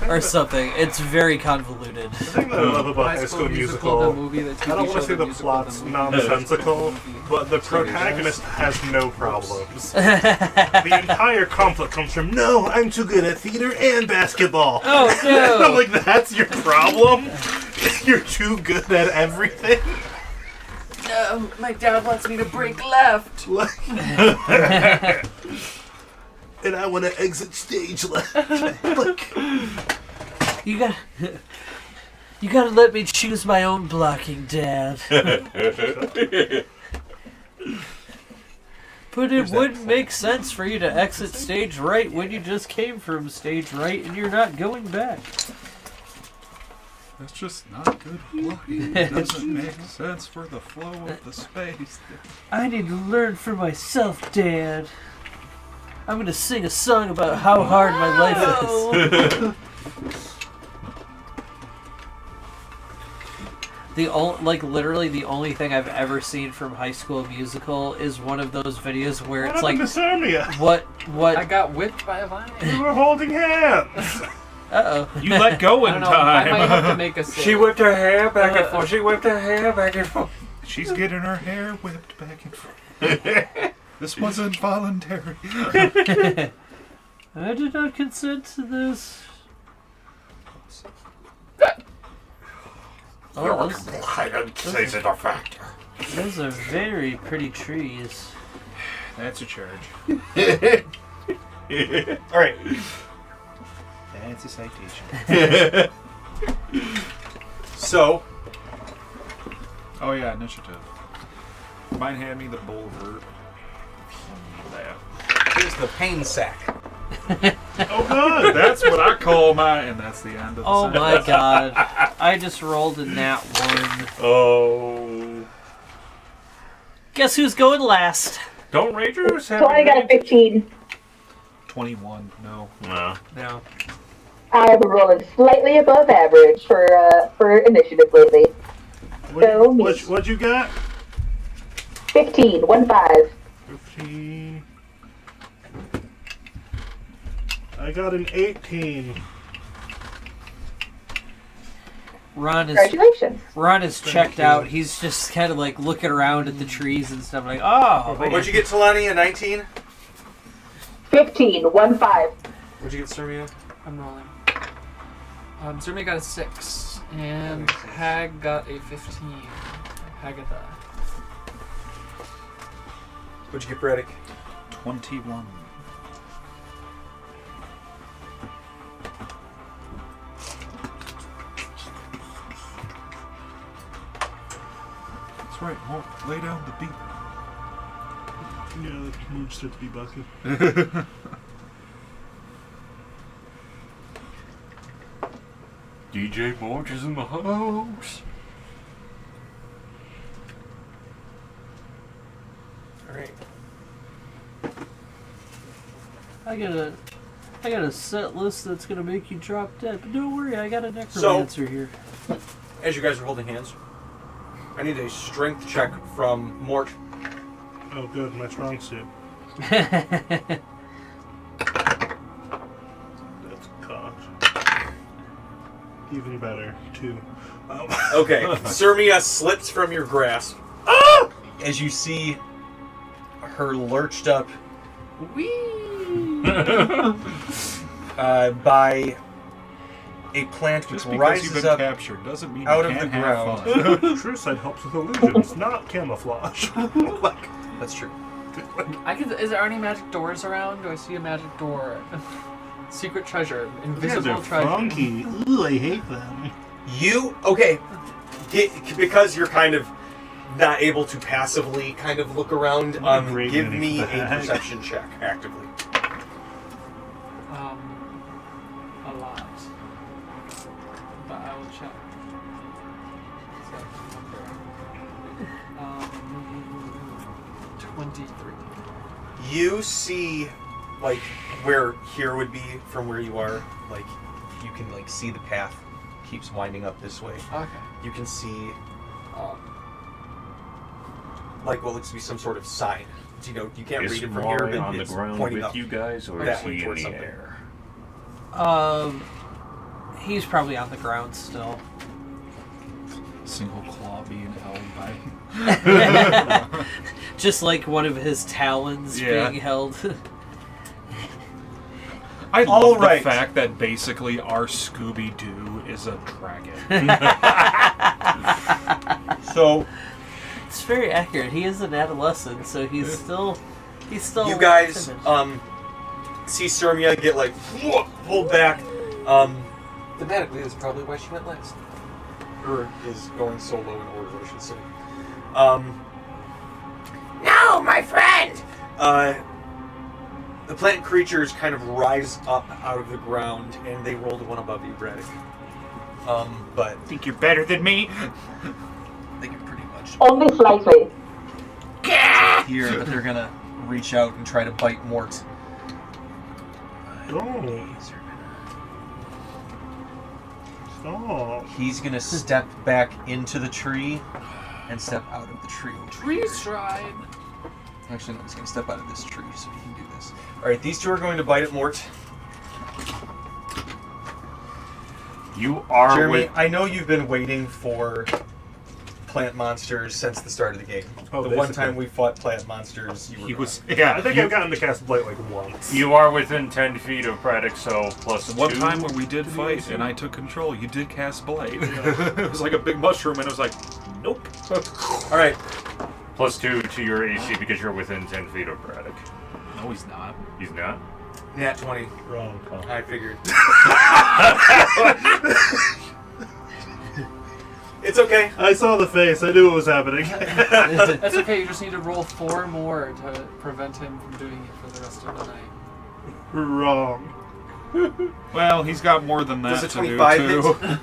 or something. It's very convoluted. The thing that I love about High School Musical, the movie, the TV I don't want show, to say the musical, plot's movie. nonsensical, but the protagonist has no problems. The entire conflict comes from, no, I'm too good at theater and basketball. Oh no! I'm like, that's your problem? You're too good at everything? No, my dad wants me to break left. And I want to exit stage left. Like, You gotta let me choose my own blocking, Dad. But it wouldn't make sense for you to exit stage right when you just came from stage right and you're not going back. That's just not good blocking. It doesn't make sense for the flow of the space. I need to learn for myself, Dad. I'm gonna sing a song about how hard my life is. Literally the only thing I've ever seen from High School Musical is one of those videos where it's like, what? I got whipped by a vine. We were holding hands. Uh-oh. You let go in I don't know, I might have to time. make a save. She whipped her hair back and forth. She whipped her hair back and forth. She's getting her hair whipped back and forth. This wasn't voluntary. I did not consent to this. Oh, those are very pretty trees. That's a charge. All right. That's a citation. So, Oh yeah, initiative. Mine had me the bulwark. here's the pain sack. Oh, good. That's what I call mine, and that's the end of the Oh sentence. my god. I just rolled a nat 1. Oh. Guess who's going last? Don't Rangers have So I got a 15. 21. No. No. No. I'm rolling slightly above average for initiative lately. What'd you got? 15, 1-5. 15. I got an 18. Congratulations. Ron is checked out. He's just kind of like looking around at the trees and stuff like, oh, man. What'd you get, Talani? A 19? 15, 1-5. What'd you get, Sermia? I'm rolling. Zermi got a 6, and Hag got a 15. Hagatha. What'd you get, Braddock? 21. That's right, Mark. Lay down the beat. Yeah, that moved to be Bucky. DJ March is in the house. All right. I got a set list that's gonna make you drop dead. But don't worry, I got a necromancer here. As you guys are holding hands, I need a strength check from Mort. Oh, good. My strong suit. That's cocked. Even better, 2. Okay, Sermia slips from your grasp. As you see her lurched up by a plant which Just because you've rises been up captured doesn't mean out you of can't the have ground. fun. True sight helps with illusions, not camouflage. Like, That's true. Is there any magic doors around? Do I see a magic door? Secret treasure, invisible treasure. funky. Ooh, I hate them. Because you're kind of not able to passively kind of look around, What a great give mini me a bag. perception check actively. A lot. But I will check. So, 3. You see, like, where here would be from where you are, like, you can, like, see the path keeps winding up this way. Okay. You can see, like, what looks to be some sort of sign. You know, you can't Is read it from here, Roy but on the it's ground pointing with up. you guys, or that is way he in towards the something. air? He's probably on the ground still. Single claw being held by. Just like one of his talons Yeah. being held. I All love right. the fact that basically our Scooby-Doo is a dragon. So, It's very accurate. He is an adolescent, so he's still you guys, see Sermia get, like, pulled back. Thematically, that's probably why she went last. Or is going solo in order, I should say. No, my friend! The plant creatures kind of rise up out of the ground, and they roll to one above you, Braddock. But Think you're better than me? I think you're pretty much Only slightly. here, but they're gonna reach out and try to bite Mort. No. Stop. He's gonna step back into the tree and step out of the tree. Tree stride. Actually, no, he's gonna step out of this tree so he can do this. Alright, these two are going to bite at Mort. You are Jeremy, with. I know you've been waiting for plant monsters since the start of the game. Oh, the one basically. time we fought plant monsters, you were He gone. was. Yeah. I think I've gotten to cast Blight like once. You are within 10 feet of Braddock, so plus The one 2. time when we did fight and I took control, you did cast Blight. It was like a big mushroom, and it was like, nope. Alright, Plus 2 to your AC because you're within 10 feet of Braddock. No, he's not. He's not? nat 20. Wrong. I figured. It's okay. I saw the face. I knew what was happening. That's okay. You just need to roll 4 more to prevent him from doing it for the rest of the night. Wrong. Well, he's got more than that Does a to do 25 too. hit?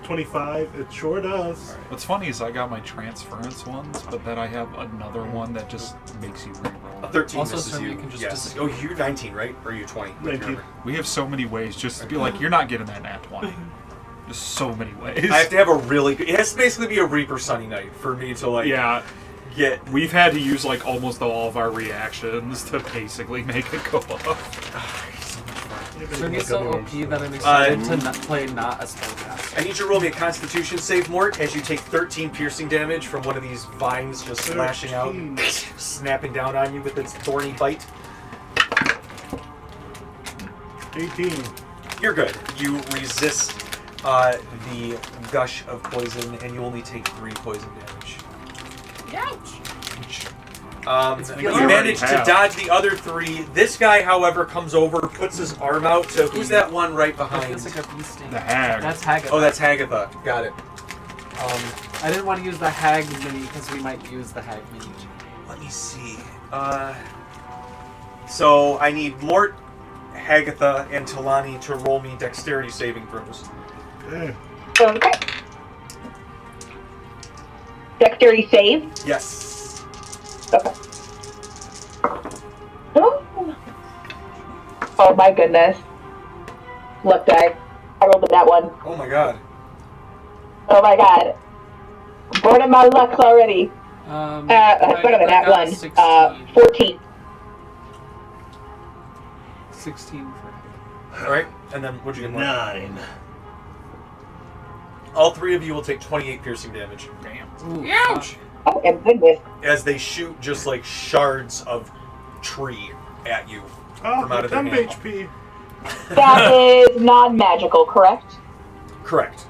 25. It sure does. What's funny is I got my transference ones, but then I have another one that just makes you A reroll. 13 Also, misses Sermia you. can just Yes. disappear. Oh, you're 19, right? Or you're 20? 19. We have so many ways just to be like, you're not getting that nat 20. Just so many ways. I have to have a really good... It has to basically be a Reaper Sunny Night for me to, like, Yeah, get... we've had to use like almost all of our reactions to basically make it go off. Sermia's so OP that I'm excited to not play not a spellcaster. I need you to roll me a Constitution save, Mort, as you take 13 piercing damage from one of these vines just slashing out, 13. snapping down on you with its thorny bite. 18. You're good. You resist the gush of poison, and you only take 3 poison damage. You already manage to have. dodge the other 3. This guy, however, comes over, puts his arm out to... Who's that one right It behind? feels like a bee sting. The hag. That's Hag. Oh, that's Hagatha. Got it. I didn't want to use the Hag mini because we might use the Hag mini. Let me see. So I need Mort, Hagatha, and Talani to roll me dexterity saving throws. Okay. Okay. Dexterity save. Yes. Okay. Oh my goodness. Look, die. I rolled that one. Oh my god. Oh my god. Bored of my lucks already. Better than that one. 14. 16 for Hag. Alright, and then what'd you get, Mort? 9. All 3 of you will take 28 piercing damage. Damn. Ooh, Ouch! Oh, and goodness. As they shoot just like shards of tree at you. Oh, From out of their 10 hand. HP. That is non-magical, correct? Correct.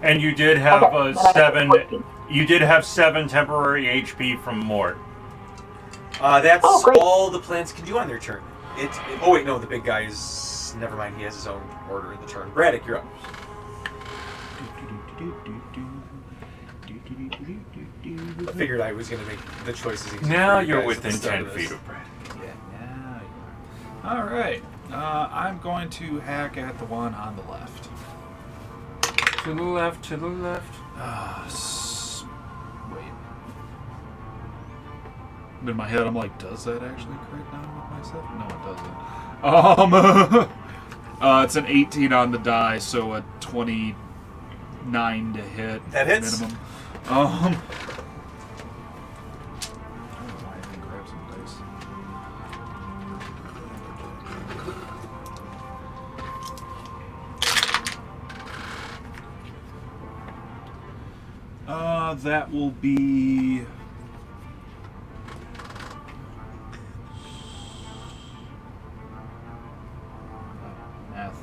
And you did have Okay, then I have 7. 14. You did have 7 temporary HP from Mort. That's Oh, great. all the plants can do on their turn. Oh wait, no, the big guy is... Never mind, he has his own order in the turn. Braddock, you're up. I figured I was going to make the choices easy. Now for you you're guys at the within start 10 of feet this. of Braddock. All right. I'm going to hack at the one on the left. To the left, to the left. Wait. In my head, I'm like, does that actually crit down with myself? No, it doesn't. It's an 18 on the die, so a 29 to hit. That hits. Minimum. I don't know why I didn't grab some dice. That will be... Math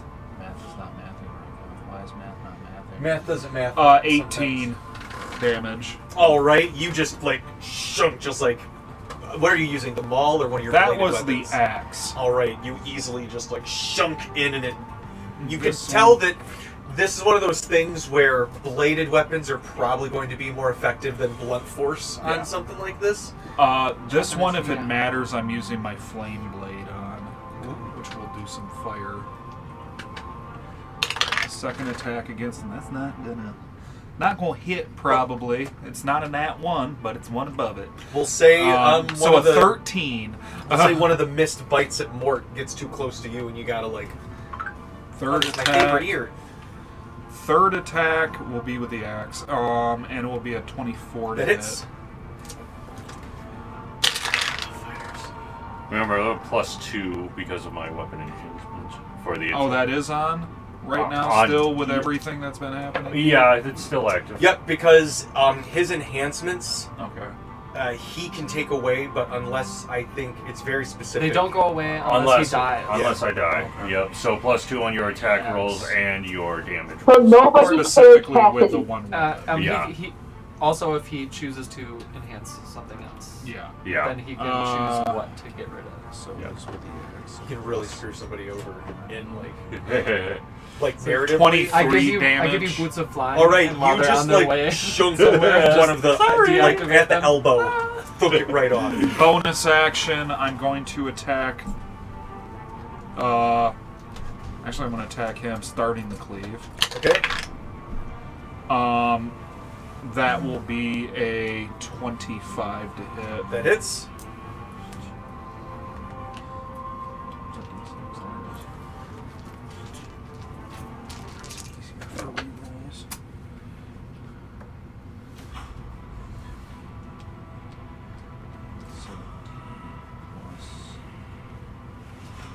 is not mathing right now. Why is math not mathing? Math doesn't math. 18 damage. All right, you just like shunk, just like. What are you using? The maul or one of your? That bladed was weapons? the axe. All right, you easily just like shunk in, and it. You can This tell one- that this is one of those things where bladed weapons are probably going to be more effective than blunt force Yeah. on something like this. This one, if it Yeah. matters, I'm using my flame blade on, which will do some fire. Second attack against him. That's not gonna hit probably. It's not a nat 1, but it's one above it. We'll say So one a of the 13. we'll say one of the missed bites at Mort gets too close to you, and you gotta like. Third It's my favorite ear. Third attack will be with the axe, and it will be a 24 to That hits. hit. Remember, +2 because of my weapon enhancements for the. Oh, that is on right now On- still with everything that's been happening? Yeah, it's still active. Yep, because his enhancements Okay. he can take away, but unless I think it's very specific. They don't go away unless he dies. Unless I die. Okay. Yep. So +2 on your attack Yes. rolls and your damage. So nobody killed Specifically with the Cassidy. one. Yeah. He also, if he chooses to enhance something else, Yeah. Yeah. then he can choose what to get rid of. So Yeah. it's with the axe. You can really screw somebody over in Yeah. like narratively. 20 I give Three you damage. boots of flying. All right, and while you they're just on their like way, shunk one of the Sorry. like Deactivate at the them. elbow, took it right off. Bonus action, I'm going to attack. Actually, I'm going to attack him, starting the cleave. Okay. That will be a 25 to hit. That hits.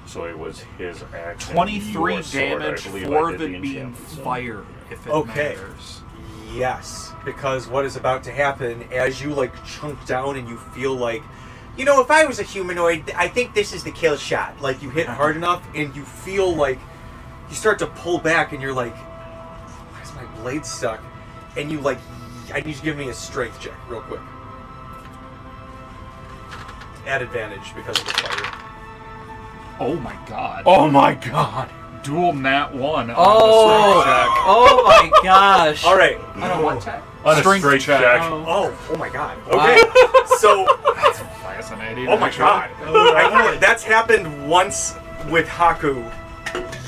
So it was his action. 23 your sword, I damage believe for I did the being enchantment, so. fire, if it Okay. matters. Yes, because what is about to happen as you like chunk down and you feel like, you know, if I was a humanoid, I think this is the kill shot. Like you hit hard enough and you feel like you start to pull back and you're like, why is my blade stuck? And you like, I need you to give me a strength check real quick. At advantage because of the fire. Oh my god. Oh my god. Dual nat 1 on Oh, the strength check. oh my gosh. All right. I don't want check. On a Strength straight check. check. Oh my god. Okay. So, Fascinating. oh my actually. god. That's happened once with Haku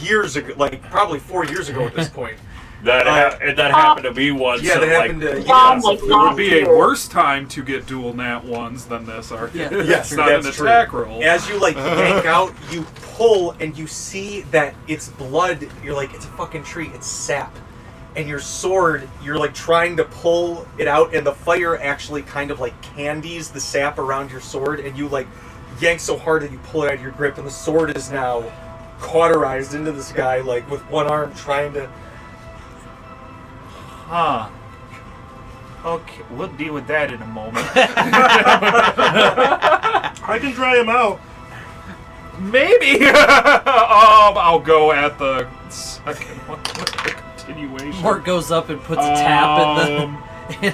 years ago, like probably 4 years ago at this point. That happened to me once. Yeah, so, that happened to Yeah, like It would be a Year. worse time to get dual nat 1s than this, Arcade. Yeah. Yes, It's not an that's true. attack roll. As you like yank out, you pull and you see that it's blood. You're like, it's a fucking tree. It's sap. And your sword, you're like trying to pull it out, and the fire actually kind of like candies the sap around your sword, and you like yank so hard that you pull it out of your grip, and the sword is now cauterized into this guy, like with one arm trying to. Huh. Okay, we'll deal with that in a moment. I can dry him out. Maybe. I'll go at the second one with the continuation. Mort goes up and puts a tap in the.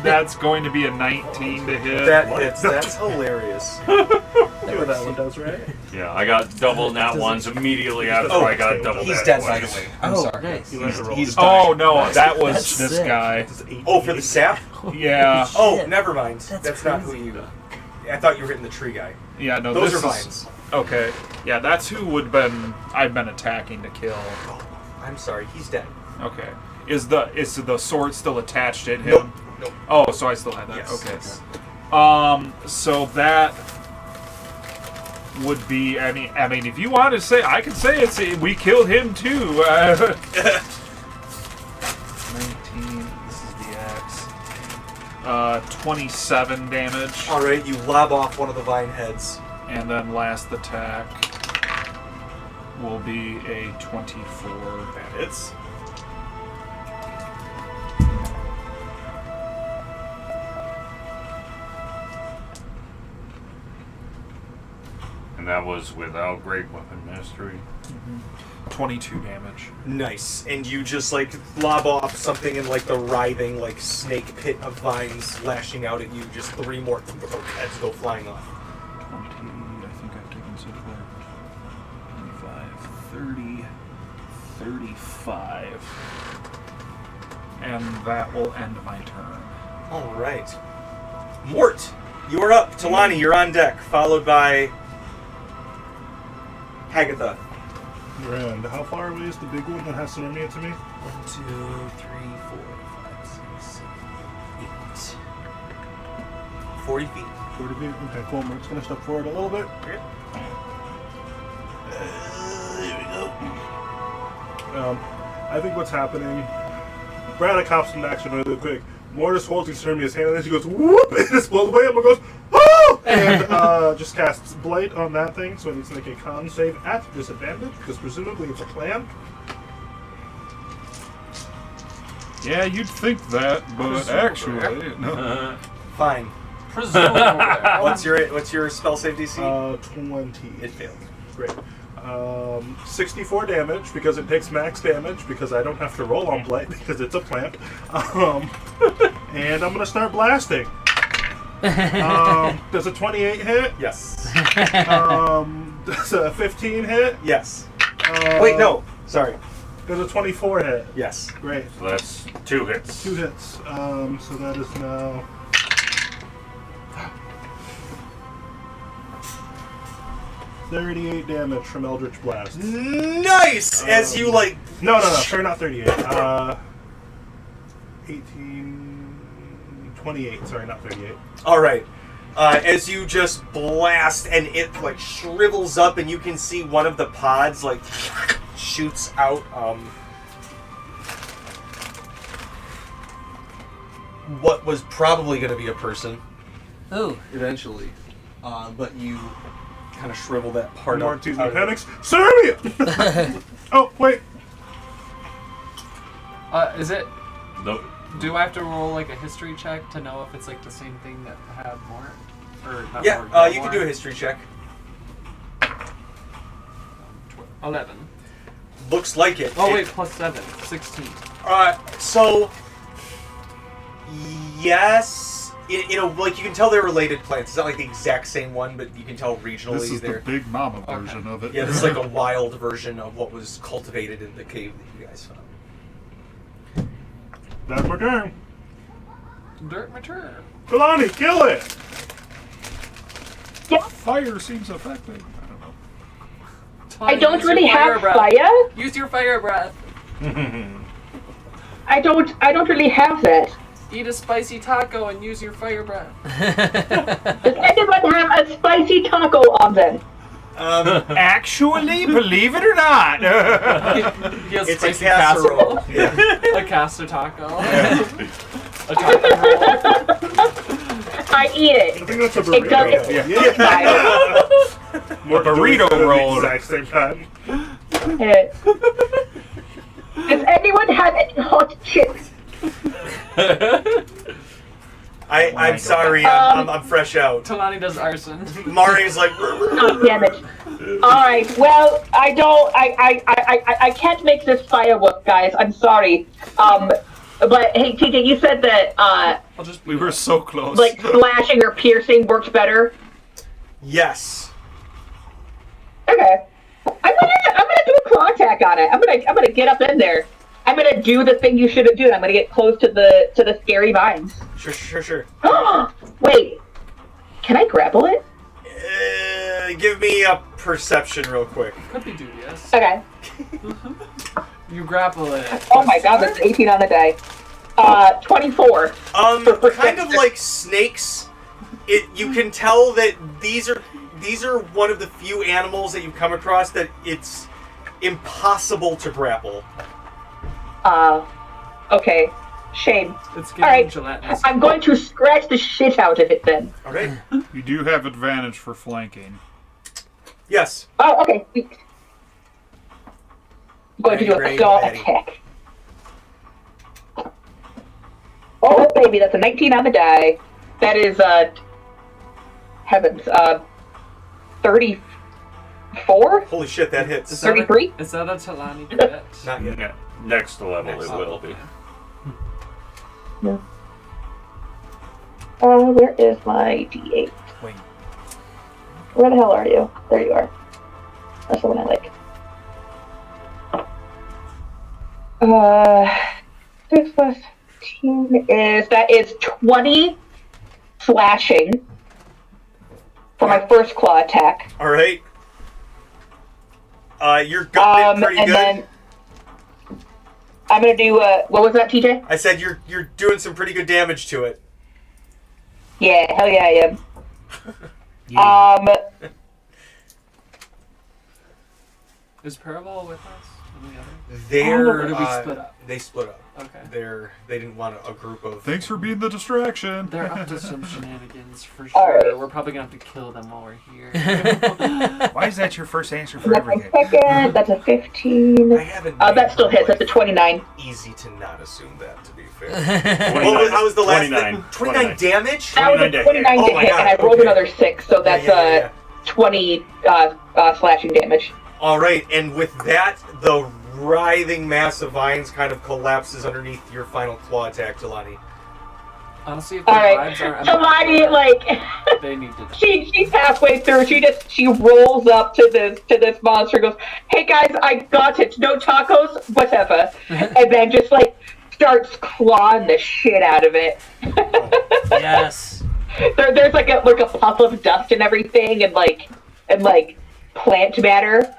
That's going to be a 19 to hit. That's hilarious. See what that one does, right? Yeah, I got double nat ones immediately after Oh, I got double he's nat dead, by the ones. way. I'm Oh, sorry. nice. He's Oh no, that was That's this sick. guy. Oh, for the sap? Yeah, Oh, Shit. never mind. That's Not who you. I thought you were hitting the tree guy. yeah. No, Those this are is vines. okay. Yeah, that's who I've been attacking to kill. Oh, I'm sorry. He's dead. Okay, is the sword still attached at him? Nope. Nope. Oh, so I still have that. Yes. Okay. Yes. So that would be any. I mean, if you want to say, I can say it's we killed him too. 19. This is the axe. 27 damage. All right, you lob off one of the vine heads. And then last attack will be a 24. That hits. And that was without Great Weapon Mastery. 22 damage. Nice. And you just like lob off something in like the writhing like snake pit of vines lashing out at you. Just 3 more heads go flying off. 20, I think I've taken so far. 25, 30, 35. And that will end my turn. All right. Mort, you are up. Talani, you're on deck, followed by Hagatha. And how far away is the big one that has to run into me? 1, 2, 3, 4, 5, 6, 7, 8. 40 feet. 40 feet. Okay, cool. Mark's going to step forward a little bit. Okay. There we go. I think what's happening... Braddock hops into action really quick. Mortis holds his hand and then she goes, whoop! And it blows away. And goes, oh! And just casts Blight on that thing, so it needs to make a con save at disadvantage, because presumably it's a plan. Yeah, you'd think that, but actually, no. Fine. Presumably. What's your spell save DC? 20. It failed. Great. 64 damage, because it takes max damage, because I don't have to roll on Blight, because it's a plant. And I'm going to start blasting. Does a 28 hit? Yes. Does a 15 hit? Yes. Wait, no. Sorry. Does a 24 hit? Yes. Great. So that's 2 hits. 2 hits. So that is now... $38 damage from Eldritch Blast. Nice! As you like... No. Sorry, not 38. 28. Sorry, not 38. All right. As you just blast and it like shrivels up and you can see one of the pods like shoots out. What was probably going to be a person Oh. eventually. But you kind of shrivel that part More up. to the panics. Serbia! Oh, wait. Is it? No. Do I have to roll like a history check to know if it's like the same thing that had more? Or not Yeah, more, you can do a history check. 11. Looks like it. Oh wait, plus 7. 16. So yes, you know, like you can tell they're related plants. It's not like the exact same one, but you can tell regionally This is they're. the Big Mama version of it. Yeah, this is like a wild version of what was cultivated in the cave that you guys found. That's my turn. Dirt my turn. Kalani, kill it! Fire seems effective. I don't know. I don't Use really your have breath. fire. Use your fire breath. I don't really have that. Eat a spicy taco and use your fire breath. Does anyone have a spicy taco oven? Actually, believe it or not. He has It's a spicy casserole. Yeah. A caster taco. A taco roll. I eat I it. think that's a It burrito. doesn't. More burrito roll. At the exact same time. Does anyone have any hot chips? I'm sorry, I'm fresh out. Talani does arson. Mari's like. Oh, damn it. Alright, well, I can't make this firework, guys. I'm sorry. But hey, TJ, you said that, We were so close. like, slashing or piercing works better. Yes. Okay. I'm gonna do a claw attack on it. I'm gonna get up in there. I'm gonna do the thing you shouldn't do. I'm gonna get close to the scary vines. Sure. Wait, can I grapple it? Give me a perception real quick. Could be dubious. Okay. You grapple it. Oh my god, that's 18 on the die. 24. Kind of like snakes. You can tell that these these are one of the few animals that you've come across that it's impossible to grapple. Okay. Shame. It's getting Alright. gelatinous. I'm going to scratch the shit out of it then. All right. You do have advantage for flanking. Yes. Oh, okay. Sweet. I'm going to do a Great, claw Betty. attack. Oh, baby, that's a 19 on the die. That is, heavens, 34? Holy shit, that hits. Is that a- 33? Is that a Talani crit? Not yet. Next level Next it level. will be. No. Where is my D8? Wait. Where the hell are you? There you are. That's the one I like. 6 plus 10 is 20 slashing for my first claw attack. All right. You're gutting it pretty and good. then I'm gonna do what was that, TJ? I said you're doing some pretty good damage to it. Yeah, hell yeah, I am. Is Parabol with us? And the other? They're Or did we split up? They split up. Okay. They didn't want a group of. Thanks for being the distraction. They're up to some shenanigans for All sure. right. We're probably gonna have to kill them while we're here. Why is that your first answer for That's my everything? second. That's a 15. I haven't. That still hits. That's a 29. Easy to not assume that. To be fair. 29. How was the last 29. thing? 29 damage. That was a 29 Oh to my hit, God, and I rolled okay. another 6, so that's yeah. 20 slashing damage. All right, and with that, the writhing mass of vines kind of collapses underneath your final claw attack, Talani. Honestly, if the All right, vibes aren't Talani, like they need to. she's halfway through. She rolls up to this monster, and goes, "Hey guys, I got it. No tacos, whatever," and then just like starts clawing the shit out of it. Yes. There's like a puff of dust and everything, and like plant matter.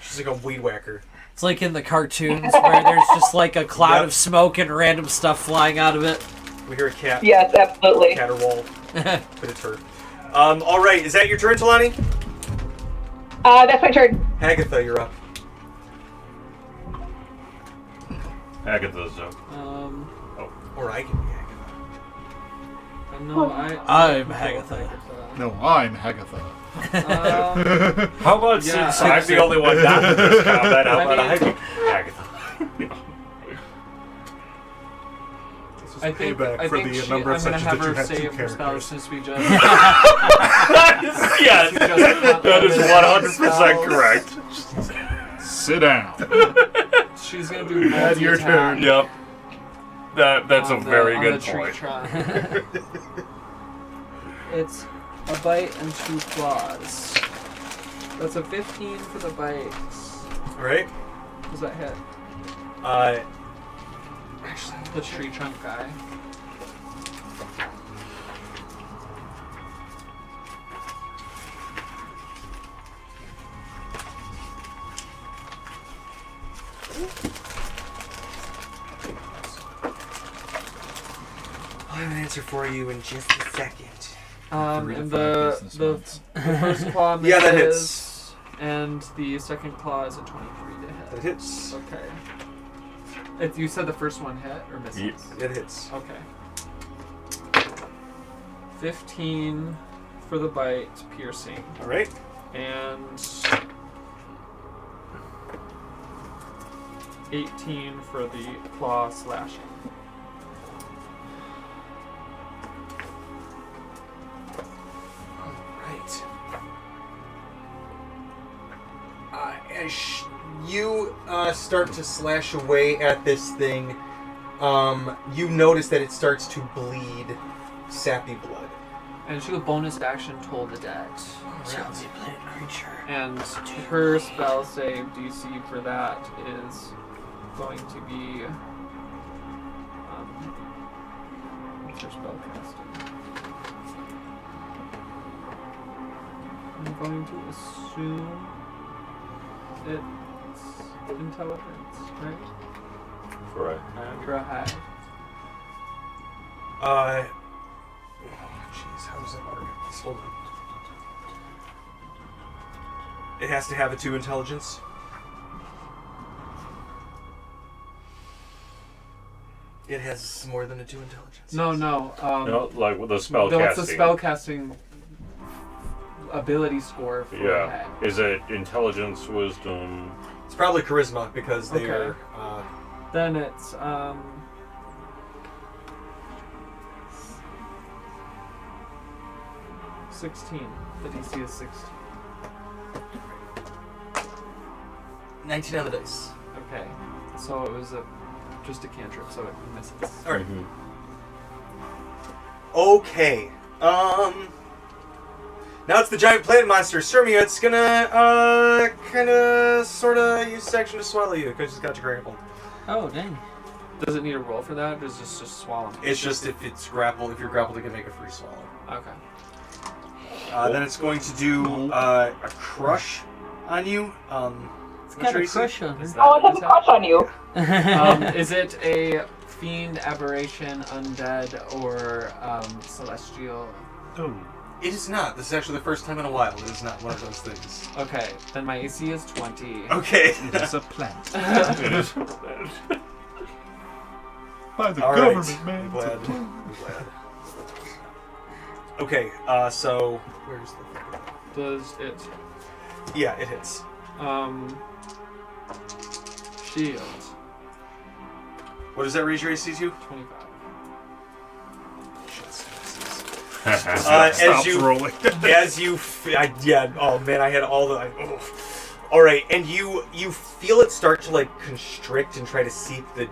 She's like a weed whacker. It's like in the cartoons where there's just like a cloud Yep. of smoke and random stuff flying out of it. We hear a cat. Yes, absolutely. Caterwaul. But it's her. All right, is that your turn, Talani? That's my turn. Hagatha, you're up. Agatha's up. Or I can be Hagatha. No, I'm Hagatha. No, I'm Hagatha. How about Yeah, since I'm the only one not in this combat, how about I mean- be Agatha? This is I think payback for the number I'm of gonna sections have that you her had two save her spells characters. since we just. Yes, that is 100% correct. Sit down. She's gonna do Add your multi-attack turn. Yep. That's a on the- very on good the tree point. trunk. It's a bite and 2 claws. That's a 15 for the bites. All right. Does that hit? Actually, The tree trunk guy. I'll have an answer for you in just a second. 3 to And 5 the business the months. first claw misses, Yeah, that hits. and the second claw is a 23 to hit. That hits. Okay. If you said the first one hit or misses? Yes. It hits. Okay. 15 for the bite, piercing, All right. and 18 for the claw slashing. Right. As you start to slash away at this thing, you notice that it starts to bleed sappy blood. And she got bonus action Toll the Dead. Sounds a plant creature. And her spell save DC for that is going to be. What's her spell casting? I'm going to assume it's intelligence, right? Correct. For a hag. Jeez, how Where's that mark? Just hold on. It has to have a 2 intelligence. It has more than a 2 intelligence. No. No, like with the spell No, it's casting. the spell casting ability score for Yeah. Hag. Is it intelligence, wisdom? It's probably charisma because they Okay. are. Then it's 16. The DC is 16. 19 on the dice. Okay. So it was just a cantrip, so it misses. All right. Mhm. Okay. Now it's the giant plant monster, Sirmia. It's gonna, kinda, sorta use action to swallow you because it's got you grappled. Oh, dang. Does it need a roll for that, or does it just swallow me? It's just if you're grappled, it can make a free swallow. Okay. Then it's going to do a crush on you. It's got a crush on Is her. that Oh, it an has a crush on you. Is it a fiend, aberration, undead, or celestial? Oh. It is not. This is actually the first time in a while. It is not one of those things. Okay, then my AC is 20. Okay. It's a plant. By the All right. government, man. I'm glad. I'm glad. Okay. So where's the? Does it Yeah, it hits. shield? What does that raise your AC to? 25. As Stops you, rolling. oh man, I had all the. All right, and you feel it start to like constrict and try to seep the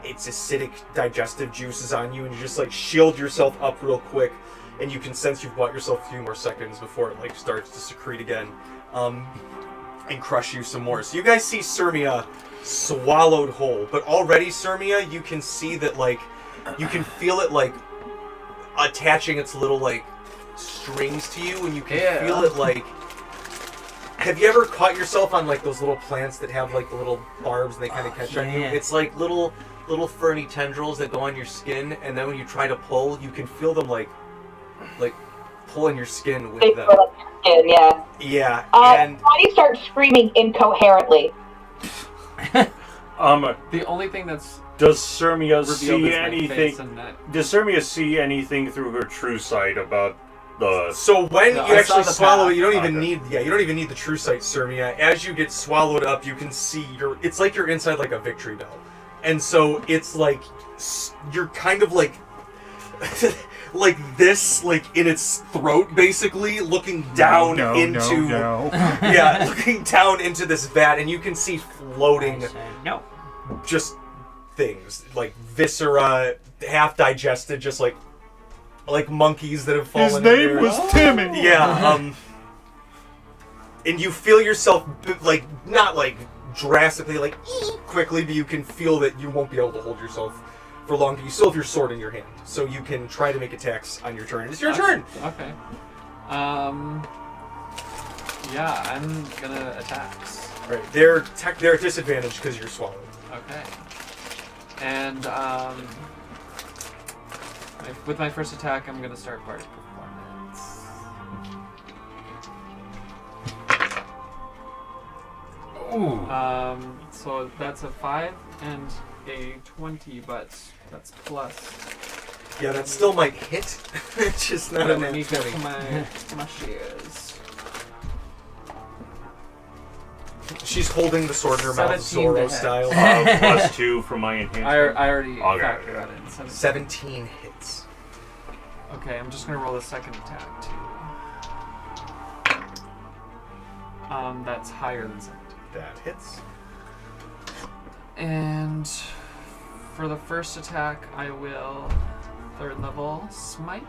its acidic digestive juices on you, and you just like shield yourself up real quick, and you can sense you've bought yourself a few more seconds before it like starts to secrete again, and crush you some more. So you guys see Sirmia swallowed whole, but already Sirmia, you can see that like you can feel it like attaching its little like strings to you, and you can feel it like. Have you ever caught yourself on like those little plants that have like the little barbs and they kind of catch on you? yeah. It's like little ferny tendrils that go on your skin, and then when you try to pull, you can feel them like pulling your skin with They them. fill up your skin, yeah. Yeah, and Bonnie starts screaming incoherently. The only thing that's Does Sirmia revealed see is my face anything? and neck. Does Sirmia see anything through her true sight about the? so when No, you I saw actually the swallow path. it, you don't even Okay. need the true sight, Sirmia. As you get swallowed up, you can see it's like you're inside like a victory bell, and so it's like you're kind of like like this, like in its throat, basically looking down yeah, looking down into this vat, and you can see floating No. just things like viscera, half digested, just like monkeys that have fallen. His in name there. was Timmy. Yeah, and you feel yourself like not like drastically like quickly, but you can feel that you won't be able to hold yourself for long. But you still have your sword in your hand, so you can try to make attacks on your turn. It's your turn. Okay. Yeah, I'm gonna attacks. Right, they're at disadvantage because you're swallowed. Okay. And with my first attack, I'm gonna start Bardic Performance. Ooh. So that's a 5 and a 20, but that's plus. Yeah, that still might hit. It's just not a Let me nat get 20. to my shears. She's holding the sword in her mouth, 17 to Zorro hit. style. +2 for my enhancement. I already Okay. factored that in. 17. 17 hits. Okay, I'm just gonna roll a second attack too. That's higher than 17. That hits. And for the first attack, I will 3rd level smite.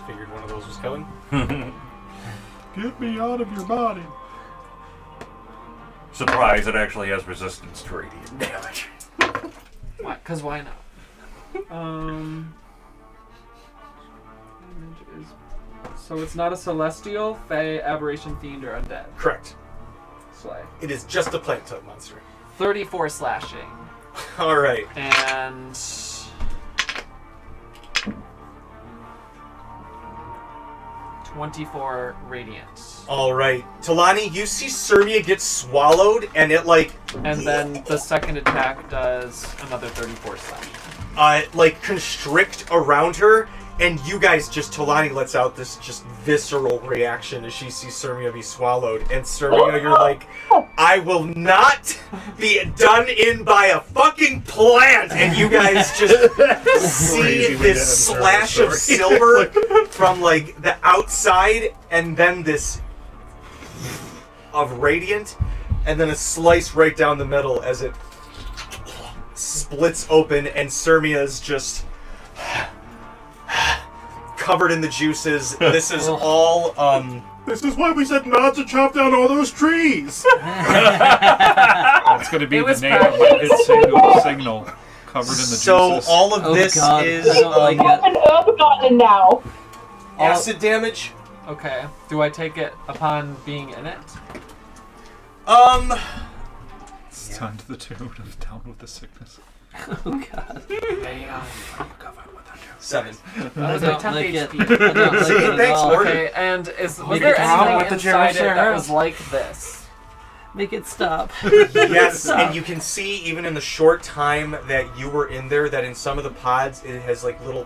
Figured one of those was coming. Get me out of your body. Surprise! It actually has resistance to radiant damage. Why? Cause why not? Damage is- So it's not a celestial, fey, aberration, fiend, or undead. Correct. Slay. It is just a plant type monster. 34 slashing. All right. And 10 It 10 is. 10. 24 radiant. All right, Talani, you see Sirmia get swallowed, and it And then the second attack does another 34 slashing. Constrict around her, and you guys Talani lets out this just visceral reaction as she sees Sirmia be swallowed, and Sirmia, you're like, I will not be done in by a fucking plant, and you guys just see this slash of silver from the outside, and then this of radiant, and then a slice right down the middle as it splits open, and Sirmia's just covered in the juices. This is all This is why we said not to chop down all those trees. That's going to be the name of my hit signal. Covered in the juices. So all of this is I don't like it. An herb gotten now. acid damage. Okay. Do I take it upon being in it? It's time to the tune of Down with the Sickness. Oh god. Damn. 7. That was I like don't 10 like it. HP. I don't like See, it at thanks, all. Lord. Okay, and was Make there it stop anything with the inside it Jeremy that Sarah. was like this? Make it stop. Yes, and you can see even in the short time that you were in there that in some of the pods it has little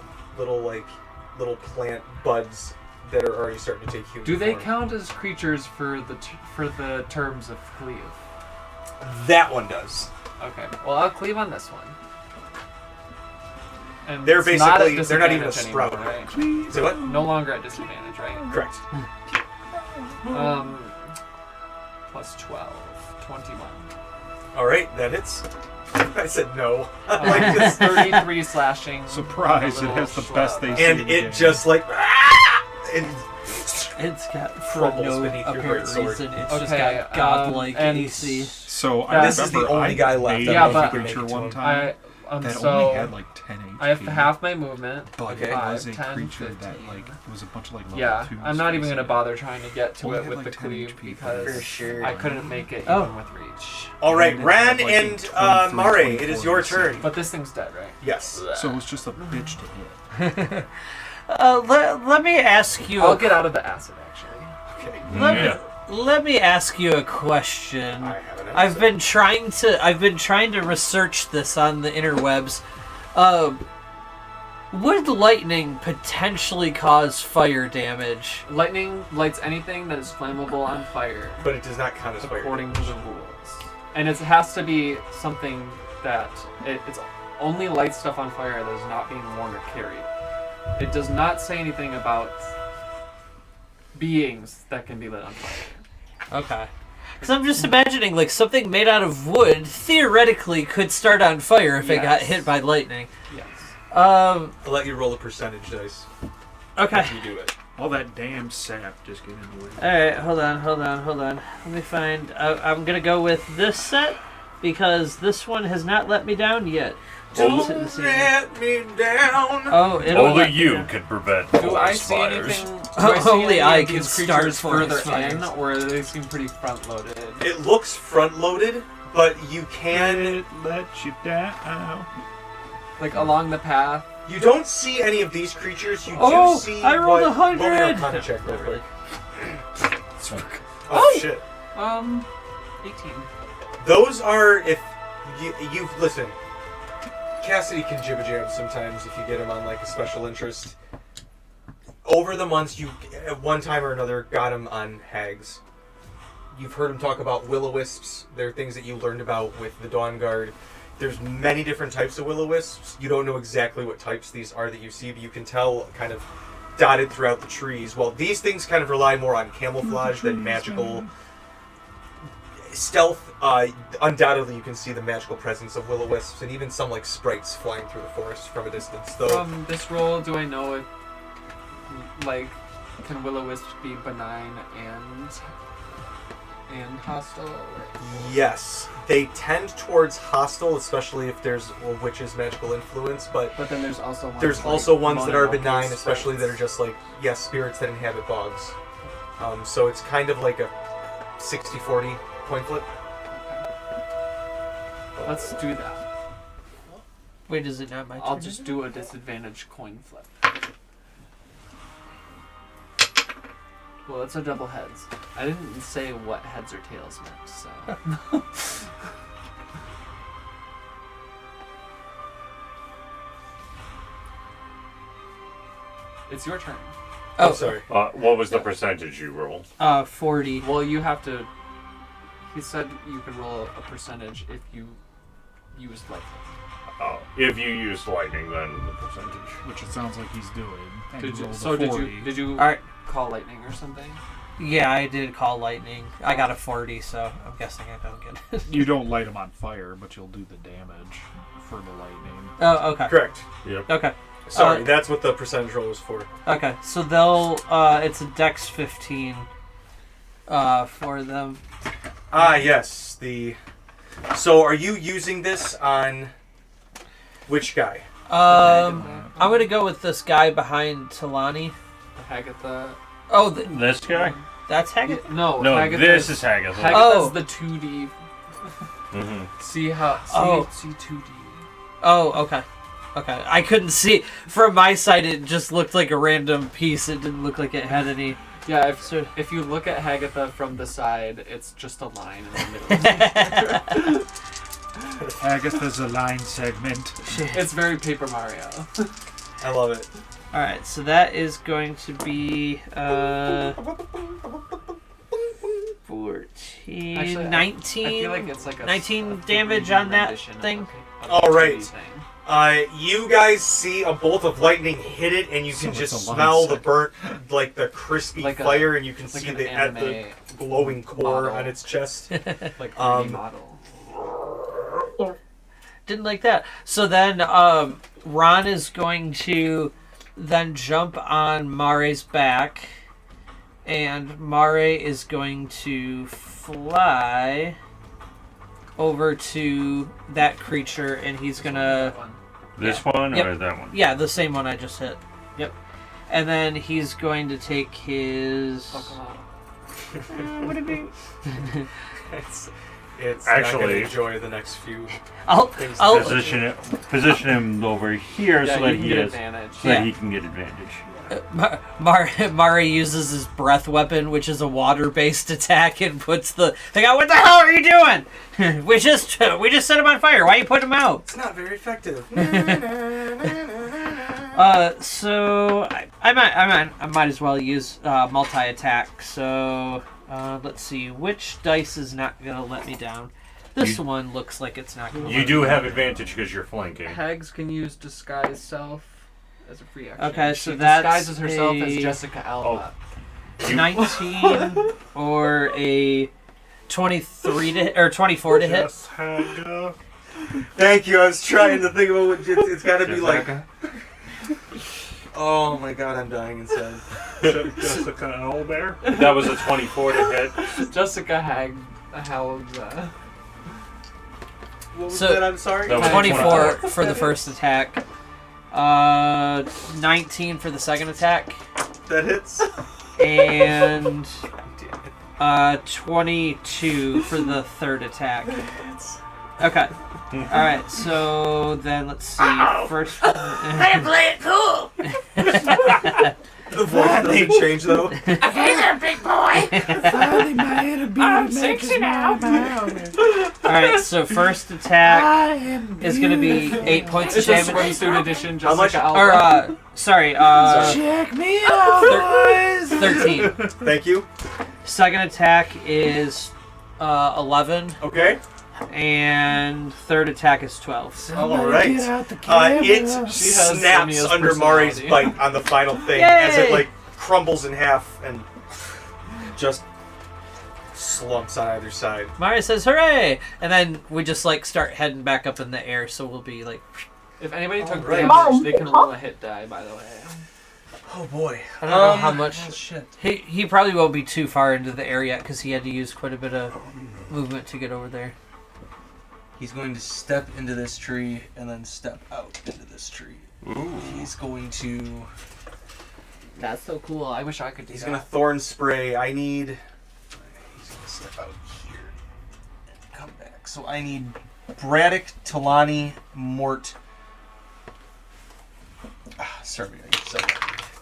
plant buds that are already starting to take human Do they form. count as creatures for the terms of cleave? That one does. Okay. Well, I'll cleave on this one. And They're it's not at basically they're not even a disadvantage sprout. anymore, right? Say what? No longer at disadvantage, right? Correct. Plus 12, 21. All right, that hits. I said no. It's 33 slashing. Surprise, with a it has the little best shrub. AC. And in the it game. just and It's got for crumbles no beneath your apparent great sword. reason. It's just Okay, got godlike and AC. So I This is the remember only guy left. made Yeah, a but- creature one I time that so only had 10 HP. I have half my movement. But Okay. it was a 5, 10, creature 15. that it was a bunch of level Yeah, 2s. I'm not even gonna basically. bother trying to get to Well, it it with had the like 10 cleave HP because For sure. I couldn't make it Oh. even with reach. all right, And it Ran had, like, a and 23, Mare, it is your 24 turn. But this thing's dead, right? Yes. So it was just a bitch to hit. Let me ask you. I'll get out of the acid actually. Okay. Let me ask you a question. I have an I've been trying to research this on the interwebs. Would lightning potentially cause fire damage? Lightning lights anything that is flammable on fire, but it does not count as fire. according to the rules. And it has to be something that it's only light stuff on fire that is not being worn or carried. It does not say anything about beings that can be lit on fire. Okay. Because I'm just imagining, something made out of wood theoretically could start on fire if it got Yes. hit by lightning. Yes. I'll let you roll a percentage dice Okay. if you do it. All that damn sap just getting in the way. Alright, hold on. Let me find... I'm going to go with this set because this one has not let me down yet. Don't Let's see. let me down. Oh, it'll Only let me you down. can prevent Do I forest see fires. anything? Do I see Only any I of can these start creatures forest further fires. in, or they seem pretty front loaded? It looks front loaded, but you can. Let you down. Like along the path. You don't see any of these creatures. You Oh, do see. I rolled what, 100. Roll me an Arcana check real quick. Oh! Shit. 18. Those are if you've listen. Cassidy can jibba jab sometimes if you get him on a special interest. Over the months, you at one time or another got him on hags. You've heard him talk about will-o-wisps. They're things that you learned about with the Dawn Guard. There's many different types of will-o-wisps. You don't know exactly what types these are that you see, but you can tell kind of dotted throughout the trees. Well, these things kind of rely more on camouflage than magical stealth. Undoubtedly, you can see the magical presence of will-o-wisps and even some sprites flying through the forest from a distance. Though From this roll, do I know if, can will-o-wisps be benign and hostile? yes, they tend towards hostile, especially if there's a witch's magical influence. But But then there's also ones there's also ones that are mononoke benign, and especially that are sprites. just spirits that inhabit bogs. So it's kind of like a 60-40 coin flip. Let's do that. Wait, is it not my turn? I'll just do a disadvantage coin flip. Well, it's a double heads. I didn't say what heads or tails meant, so. It's your turn. Oh, sorry. What was the percentage you rolled? 40. Well, you have to. He said you can roll a percentage if you use lightning. If you use lightning, then the percentage. Which it sounds like he's doing. And he rolled a Did 40. you All right. call lightning or something? Yeah, I did call lightning. I got a 40, so I'm guessing I don't get it. You don't light him on fire, but you'll do the damage for the lightning. Oh, okay. Correct. Yep. Okay. Sorry, that's what the percentage roll was for. Okay, so they'll, it's a Dex 15 for them. Yes. So are you using this on which guy? I'm going to go with this guy behind Talani. Hagatha. Oh, This guy? that's Haggett? No, No, Hagatha. this is Hagatha. Hagatha's Oh. the 2D. Mm-hmm. See how? Oh. See 2D. Oh, okay. Okay, I couldn't see. From my side, it just looked like a random piece. It didn't look like it had any... Yeah, if you look at Hagatha from the side, it's just a line in the middle. Agatha's a line segment. It's very Paper Mario. I love it. Alright, so that is going to be 14, Actually, 19, I feel like it's like a 19 a damage 3D on that rendition of thing. a All right. 3D thing. You guys see a bolt of lightning hit it, and you can So just it's a line smell the set. burnt, like the crispy Like a- fire, and you can like see an the anime glowing core model. on its chest. Like 3D Um, model. Didn't like that. So then Ron is going to then jump on Mare's back, and Mare is going to fly over to that creature, and he's gonna... This one Yep. or that one? Yeah, the same one I just hit. Yep. And then he's going to take his... what would it be? It's Actually- not gonna enjoy the next few. I'll Position him over here Yeah, so that you can he get has, advantage. so that Yeah. he can get advantage. Mare uses his breath weapon, which is a water-based attack, and puts the thing out. What the hell are you doing? we just set him on fire. Why you put him out? It's not very effective. So I might as well use multi-attack. So let's see, which dice is not gonna let me down. This one looks like it's not gonna. You do have advantage because you're flanking. Hags can use disguise self as a free action. Okay, so she that's disguises herself as a- Jessica Alba. 19 or a 23 to or 24 to hit. Yes, Haga. Thank you. I was trying to think about what it's got to be like. Oh my god, I'm dying inside. Jessica Owlbear. That was a 24 to hit. Jessica Howard. What was So- that? I'm sorry. That was 24 for the first attack. 19 for the second attack. That hits. And 22 for the third attack. Okay. Alright, so then let's see. First one. Play it cool. The voice doesn't change though. Okay there, big boy. I'm 60 now. Alright, so first attack is going to be 8 points of It's a damage. swimsuit edition. How much? Jessica Or, Alba. sorry, Check me out, boys. 13. Thank you. Second attack is 11. Okay. And third attack is 12. All right. Get out the It camera. She has snaps Sonia's under Mari's personality. bite on the final thing as it Yay! like crumbles in half and just slumps on either side. Mario says, hooray! And then we just, like, start heading back up in the air, so we'll be, like... If anybody took Alright. damage, they can roll a hit die, by the way. Oh boy. I don't know how much... Oh, shit. He probably won't be too far into the air yet, because he had to use quite a bit of movement to get over there. He's going to step into this tree and then step out into this tree. Ooh. He's going to... That's so cool. I wish I could do He's that. going to thorn spray. He's going to step out here and come back. So I need Braddock, Talani, Mort... sorry.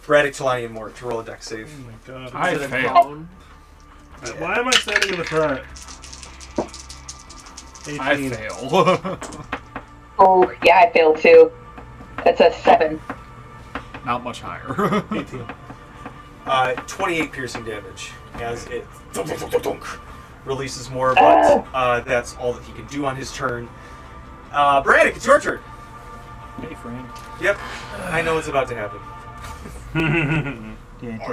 Braddock, Talani, and Mort to roll a dex save. Oh my god. I Is it a fail. cone? Why am I standing in the front? 18. I fail. Oh, yeah, I failed too. That's a 7. Not much higher. 18. 28 piercing damage as it releases more, but that's all that he can do on his turn. Braddock, it's your turn. Hey, friend. Yep, I know what's about to happen.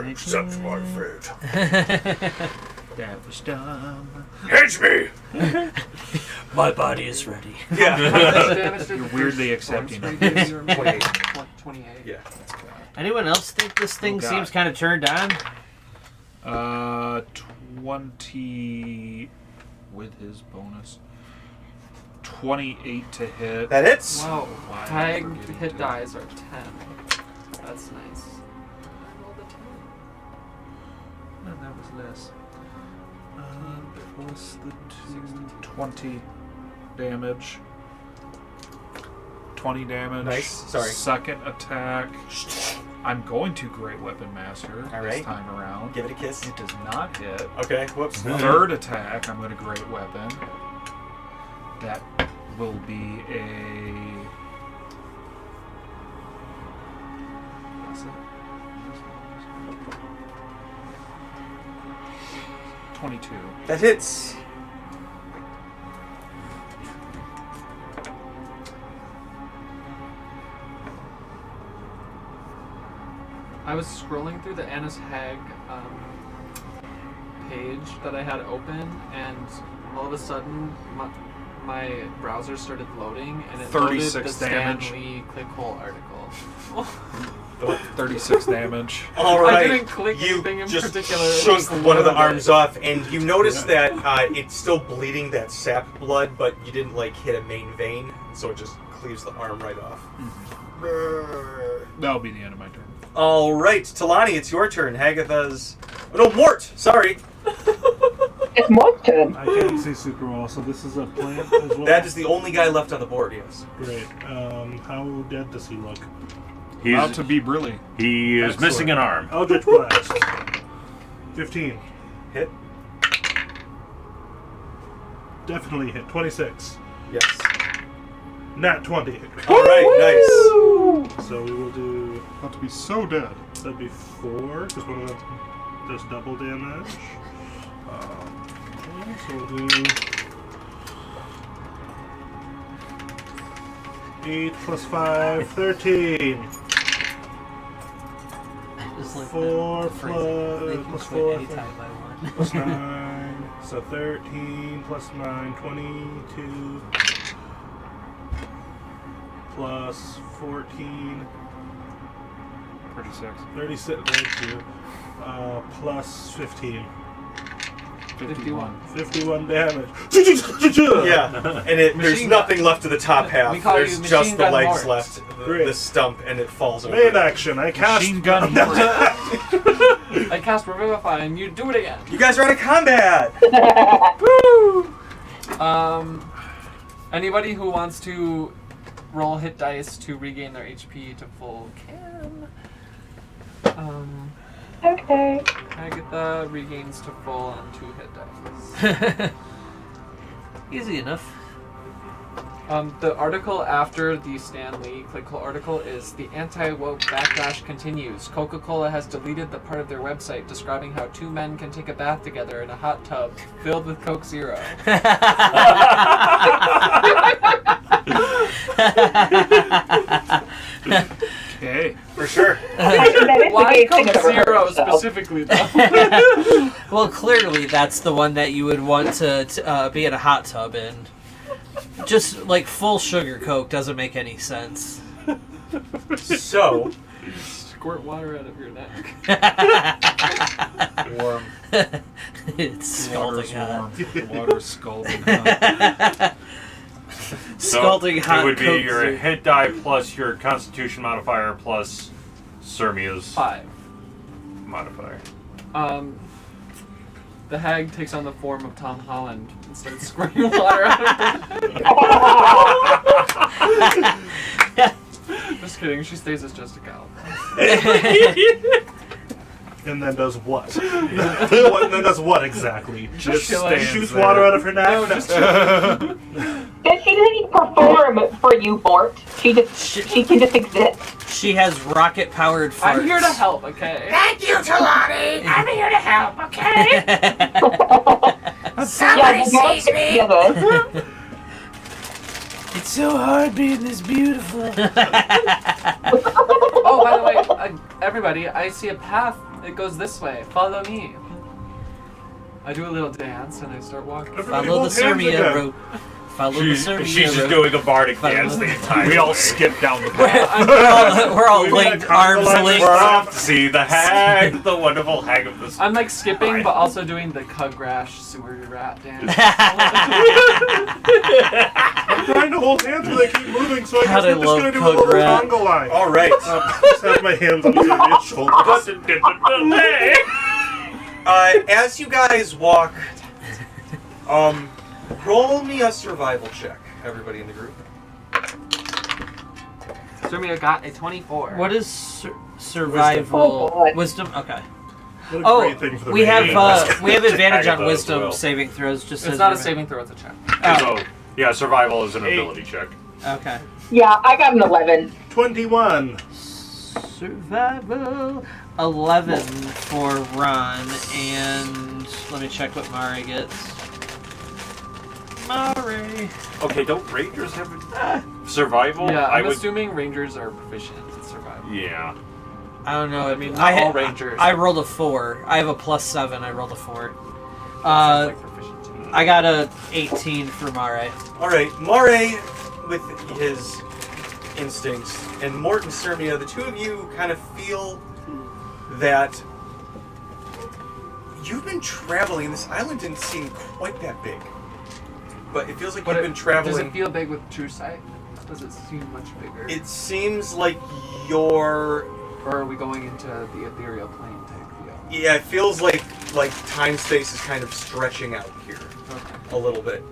Accept my fate. That was dumb. Catch me! My body is ready. Yeah. How much damage did You're the weirdly first accepting storm of spray this. do? You remember? 28. 28. Yeah. Anyone else think this thing God. seems kind of turned on? 20 with his bonus. 28 to hit. That hits. Wow. Why am I Hag forgetting hit to- dies are 10. That's nice. No, that was less. Plus the 20 damage. 20 damage. Nice. Sorry. Second attack. I'm going to Great Weapon Master All this right. time around. Give it a kiss. It does not hit. Okay, whoops. Third attack, I'm going to Great Weapon. That will be a... What's it? 22. That hits. I was scrolling through the Anna's Hag page that I had open, and all of a sudden my browser started loading, and it loaded the 36 Stan damage. Lee clickhole article. 36 damage. All right. I didn't click you anything in just particular, it shook just one of the loaded. arms off, and you notice that it's still bleeding that sap blood, but you didn't like hit a main vein, so it just cleaves the arm right off. That'll be the end of my turn. All right, Talani, it's your turn. Hagatha's. Oh, no, Mort. Sorry, It's my turn. I can't see super well, so this is a plant as well. that is the only guy left on the board. Yes. Great. How dead does he look? About to be brilliant. He is Excellent. missing an arm. Eldritch Blast. 15. Hit. Definitely hit. 26. Yes. Nat 20. All right. Nice. So we will do. About to be so dead. That'd be 4, because one of them does double damage. Okay, so we'll do 8 plus 5, 13. Just like 4 the phrase, they can plus quit 4 anytime I want. plus 9. So 13 plus 9, 22. Plus 14. 36. 36. Thank you. Plus 15. 51. 51 damage. Yeah, and there's Machine nothing left of the top half. We call you There's Machine just the Gun legs Mort. left, Great. the stump, and it falls over. Main action. I cast. Machine gun. I cast Revivify, and you do it again. You guys are out of combat. Anybody who wants to roll hit dice to regain their HP to full can. Okay. Agatha regains to full on 2 hit dice. Easy enough. The article after the Stan Lee Clickhole article is the anti-woke backlash continues. Coca-Cola has deleted the part of their website describing how 2 men can take a bath together in a hot tub filled with Coke Zero. Okay. For sure. That is the Why gayest thing Coke I've ever Zero heard, so. specifically though? Well, clearly that's the one that you would want to be in a hot tub in. Just like full sugar Coke doesn't make any sense. So, Squirt water out of your neck. warm. It's The water's scalding hot. warm. The water's scalding hot. So Scalding hot it would be Coke your Zero. hit die plus your Constitution modifier plus Sirmia's 5. modifier. The hag takes on the form of Tom Holland and starts squirting water out of her neck. Just kidding. She stays as just a cow. And then does what? And then does what exactly? Just chilling. Shoots water out of her neck? No, just Does she really perform for you, Bort? She can just exist. She has rocket-powered farts. I'm here to help, okay? Thank you, Talani. I'm here to help, okay? Somebody guys save me. together. It's so hard being this beautiful. Oh, by the way, everybody, I see a path. It goes this way. Follow me. I do a little dance and I start walking. Everybody Follow hold the hands Sirmia again. route. Follow the Sirmia She's just route. doing a bardic Follow dance the- the entire We all way. skip down the path. we're all We linked, like arms conga linked. We're off to see the hag, the wonderful hag of the. I'm like skipping, but also doing the Cugrash sewer rat dance. I'm trying to hold hands, but they keep moving, so I God, guess I we're just love gonna do a little Pug Rat. conga line. All right. Just have my hands on Sylvia's shoulders. As you guys walk, roll me a survival check, everybody in the group. Sirmia got a 24. What is survival? Oh, boy. Wisdom? Okay. What a Oh, great thing for the we have radio. we have advantage on Agatha as wisdom well. saving throws. Just It's as not a you're- saving throw, it's a check. So, yeah, survival is an ability check. Okay. Yeah, I got an 11. 21. Survival 11 for Ron, and let me check what Mari gets. Mari. Okay, don't rangers have survival? Yeah, I I'm would. assuming rangers are proficient in survival. Yeah. I don't know. I mean, not all rangers. I rolled a 4. I have a +7. I rolled a 4. Sounds like proficient to me. I got a 18 for Mare. All right, Mare, with his instincts, and Morton Sirmia, the two of you kind of feel that you've been traveling. This island didn't seem quite that big, but it feels like you've been traveling. Does it feel big with true sight? Does it seem much bigger? It seems like you're. Or are we going into the ethereal plane type deal? Yeah, it feels like time space is kind of stretching out here Okay. a little bit.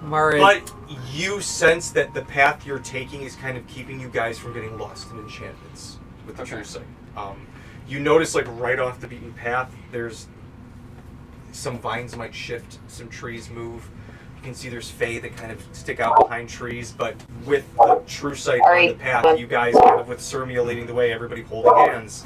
Mare. But you sense that the path you're taking is kind of keeping you guys from getting lost in enchantments with the Okay. true sight. You notice, like, right off the beaten path, there's some vines might shift, some trees move. You can see there's fae that kind of stick out behind trees, but with the true sight on the path, you guys kind of, with Sirmia leading the way, everybody holding hands.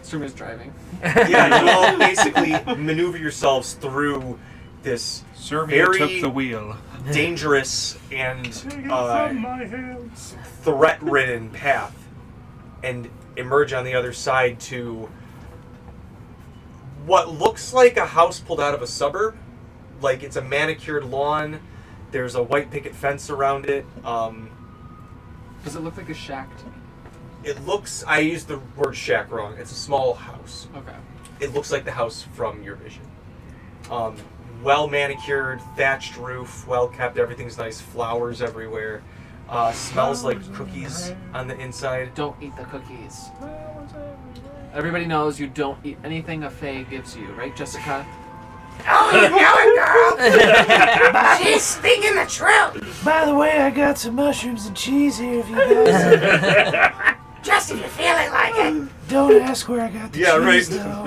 Sirmia's driving. Yeah, you all basically maneuver yourselves through this Sirmia very took the wheel. dangerous and Take it from my hands. threat-ridden path, and emerge on the other side to what looks like a house pulled out of a suburb. Like, it's a manicured lawn. There's a white picket fence around it. Does it look like a shack to me? It looks, I used the word shack wrong. It's a small house. Okay. It looks like the house from your vision. Well manicured, thatched roof, well kept, everything's nice, flowers everywhere. Smells like cookies on the inside. Don't eat the cookies. Everybody knows you don't eat anything a fae gives you, right, Jessica? Oh, you know it, girl. She's speaking the truth. By the way, I got some mushrooms and cheese here if you guys Just if you're feeling like it. don't ask where I got the cheese, though.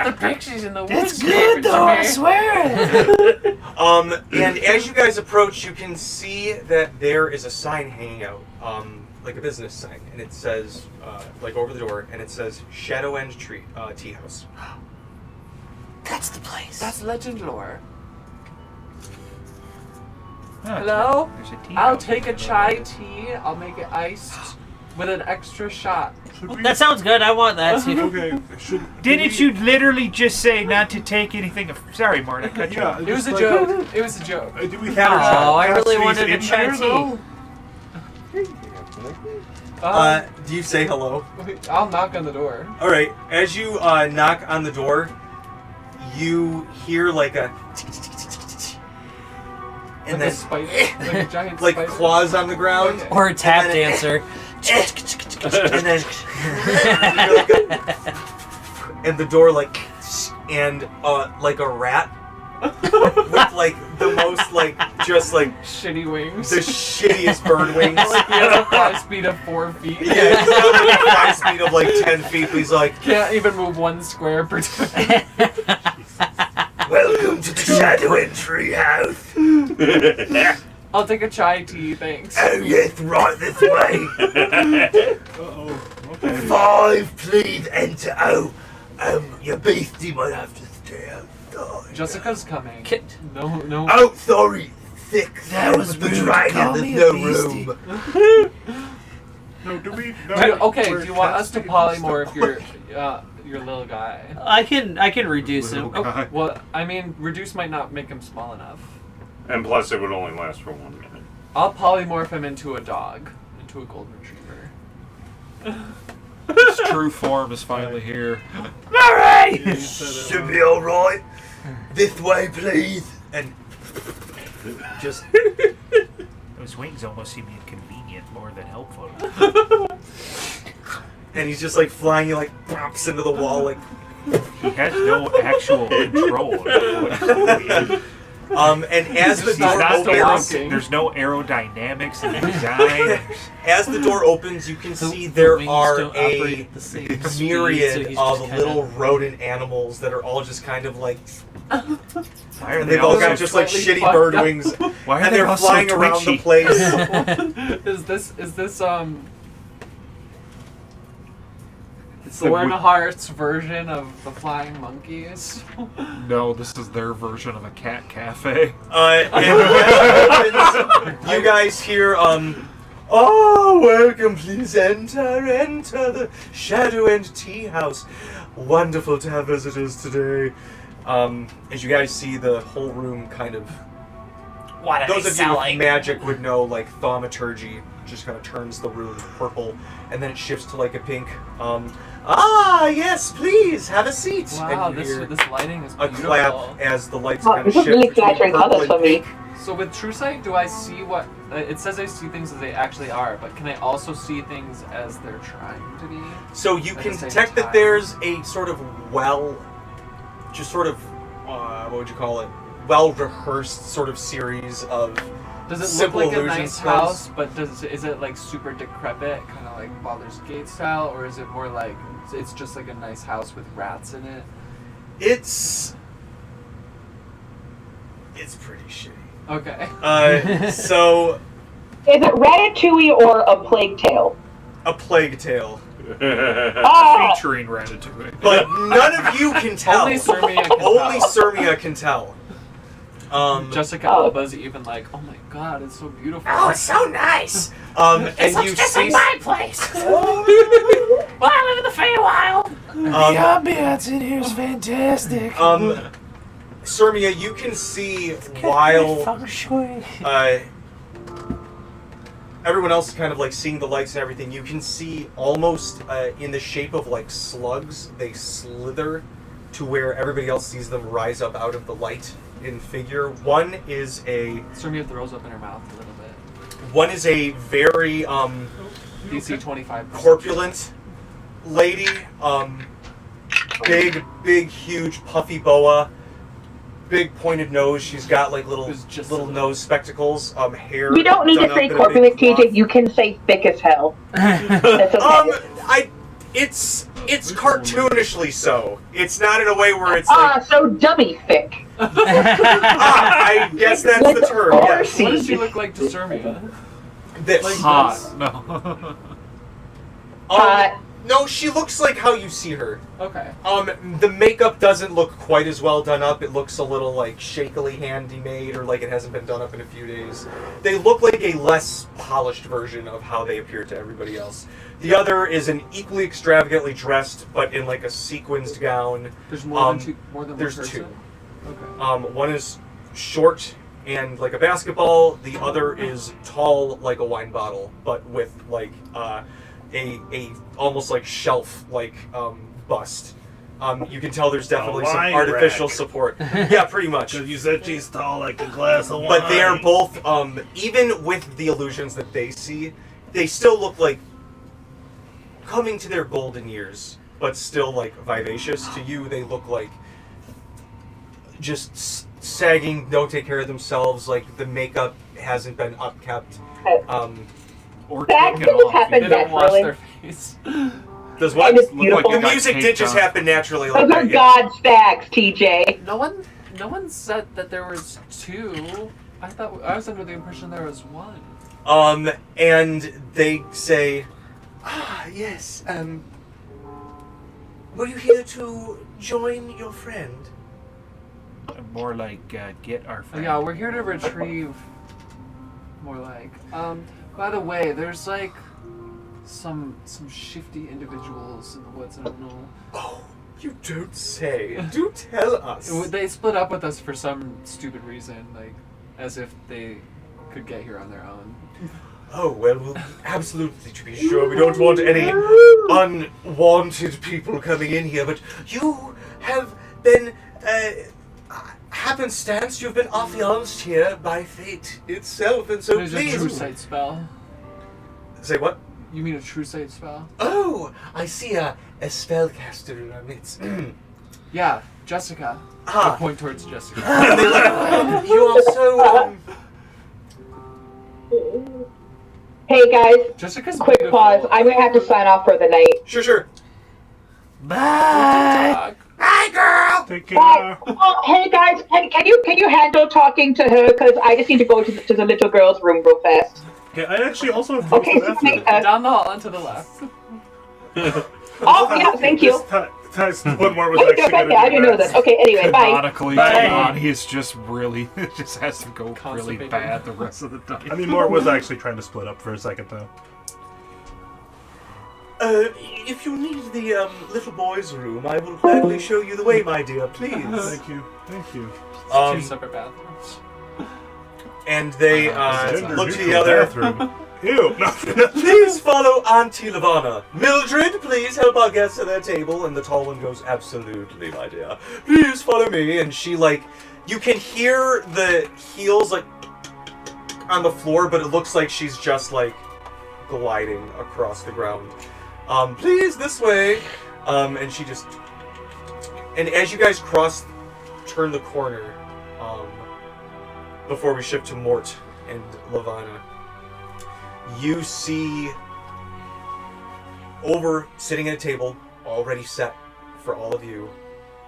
The pixies in the woods. It's good, though, I swear it. And as you guys approach, you can see that there is a sign hanging out, like a business sign, and it says, like over the door, and it says Shadow End Tea House. That's the place. That's legend lore. Oh, Hello? there's a tea I'll house. take a chai tea. I'll make it iced with an extra shot. That sounds good. I want that too. Okay. Didn't you literally just say not to take anything? Sorry, Marta, I cut you Yeah, off. It was a joke. It was a joke. Do we Oh, have I really Cassidy's wanted a in chai there, tea. though? Do you say hello? I'll knock on the door. All right. As you knock on the door, you hear like a and Like a then spider, like a giant like spider. claws on the ground, Or a tap And then- dancer. and then you're like and the door like and like a rat with like the most like just like Shitty wings. the shittiest bird wings. Like he has a fly speed of 4 feet. Yeah, he's got like a fly speed of like 10 feet. But he's like, Can't even move 1 square per time. Welcome to the Shadow Entry House. I'll take a chai tea, thanks. Oh yes, right this way. Uh-oh. Okay. 5, please enter. Oh, your beastie might have to stay outside. Jessica's coming. No. Oh, sorry. 6. That was with the rude to dragon. call There's me no a beastie. room. No, do we? No, Okay, we're do you want us to casting polymorph your little guy? I can reduce him. Little guy. Well, I mean, reduce might not make him small enough. And plus, it would only last for 1 minute. I'll polymorph him into a dog, into a golden retriever. His true form is finally here. Alright! Should be alright. This way, please. and just Those wings almost seem inconvenient more than helpful. and he's just like flying. He like pops into the wall like. He has no actual control. And as the He's door not still opens, working. There's no aerodynamics in the design. as the door opens, you can The- see the there wings are don't a operate at the same speed, so myriad he's of just kinda- little rodent animals that are all just kind of like. Why are And they they've all all got so just like slightly shitty fucked bird up? wings, Why are and they they're all so flying around the twitchy? place. Is this It's like Thorn we- Heart's version of the flying monkeys? No, this is their version of a cat cafe. And you guys hear, oh, welcome, please enter the Shadow and Tea House. Wonderful to have visitors today. As you guys see, the whole room kind of. What Those of you with magic would know, like, thaumaturgy just kind of turns the room purple, and then it shifts to, like, a pink. Yes, please, have a seat. Wow, and you hear this lighting is a beautiful. clap as the lights Oh, kind of this is shift really between flattering purple colors and for me. pink. So with True Sight, do I see what... it says I see things as they actually are, but can I also see things as they're trying to be? So you At can the same detect that time. there's a sort of what would you call it? Well-rehearsed sort of series of Does it simple look like a illusion nice spells. house, but is it like super decrepit, kind of like Baldur's Gate style, or is it more like it's just like a nice house with rats in it? It's pretty shitty. Okay. So Is it Ratatouille or a Plague Tale? a plague tale, Ah! Featuring Ratatouille. but none of you can tell. Only Sirmia can Only tell. Sirmia can tell. Jessica Oh. Alba's even like, oh my god, it's so beautiful. Oh, it's so nice. And It looks you just see. like my place. Well, I live in the Feywild. The ambiance in here is fantastic. Sirmia, you can see while Feng shui. everyone else is kind of like seeing the lights and everything, you can see almost in the shape of like slugs, they slither to where everybody else sees them rise up out of the light in figure. One is a Sirmia throws up in her mouth a little bit. very DC 25. corpulent lady, big, huge, puffy boa, big pointed nose. She's got like little It's just little a- nose spectacles, hair. You don't need done to up say in a big corpulent, fluff. TJ. You can say thick as hell. That's okay. It's cartoonishly so. It's not in a way where it's like. So dummy thick. I guess that's the term. Yes. What does she look like to Sirmia? This. Like- Hot. Yes. No. No, she looks like how you see her. Okay. The makeup doesn't look quite as well done up. It looks a little like shakily handy made, or like it hasn't been done up in a few days. They look like a less polished version of how they appear to everybody else. The other is an equally extravagantly dressed, but in like a sequenced gown. There's more than one There's person? two. Okay. One is short and like a basketball. The other is tall like a wine bottle, but with like a almost like shelf like bust. You can tell there's definitely some wine artificial rack. support. Yeah, pretty much. Because you said she's tall like a glass of wine. But they are both, even with the illusions that they see, they still look like coming to their golden years, but still like vivacious. To you, they look like just sagging, don't take care of themselves. Like the makeup hasn't been upkept. Or That taken just off. happened They don't wash naturally. their face. Does what? And it's Look like beautiful. you The got music caked did just on. happen naturally. Those Like are that, yeah. God's facts, TJ. No one said that there was 2. I was under the impression there was 1. And they say, yes, were you here to join your friend? More like get our friend. Yeah, we're here to retrieve. More like. By the way, there's like some shifty individuals in the woods. I don't know. Oh, you don't say. Do tell us. They split up with us for some stupid reason, like as if they could get here on their own. Oh, well, we'll absolutely, to be sure. We don't want any unwanted people coming in here, but you have been, happenstance, you've been affianced here by fate itself, and so There's please... a true sight spell. Say what? You mean a true sight spell? Oh, I see a spellcaster in our midst. Yeah, Jessica. Ah. I point towards Jessica. And they like, you also, Hey guys, Jessica's quick beautiful. pause. I'm gonna have to sign off for the night. Sure. Bye. Hi, girl. Take Bye. care. Oh, hey guys, can you handle talking to her? Because I just need to go to the little girl's room real fast. Okay, I actually also have Okay, the so bathroom. Down the hall and to the left. Oh yeah, thank you. That's one more was Okay, actually going to I didn't know that. Okay, anyway, bye. Canonically, Giovanni is just really, it just has to go really Constipated. bad the rest of the time. I mean, Mort was actually trying to split up for a second, though. If you need the little boy's room, I will gladly show you the way, my dear. Please. Thank you. Thank you. 2 separate bathrooms. And they Gender look to the neutral other. bathroom. Ew. No. Please follow Auntie Lavana. Mildred, please help our guests to their table. And the tall one goes, absolutely, my dear. Please follow me. And she, like, you can hear the heels, like, on the floor, but it looks like she's just, like, gliding across the ground. Please, this way. And she just... And as you guys turn the corner, before we shift to Mort and Lavana, you see sitting at a table already set for all of you.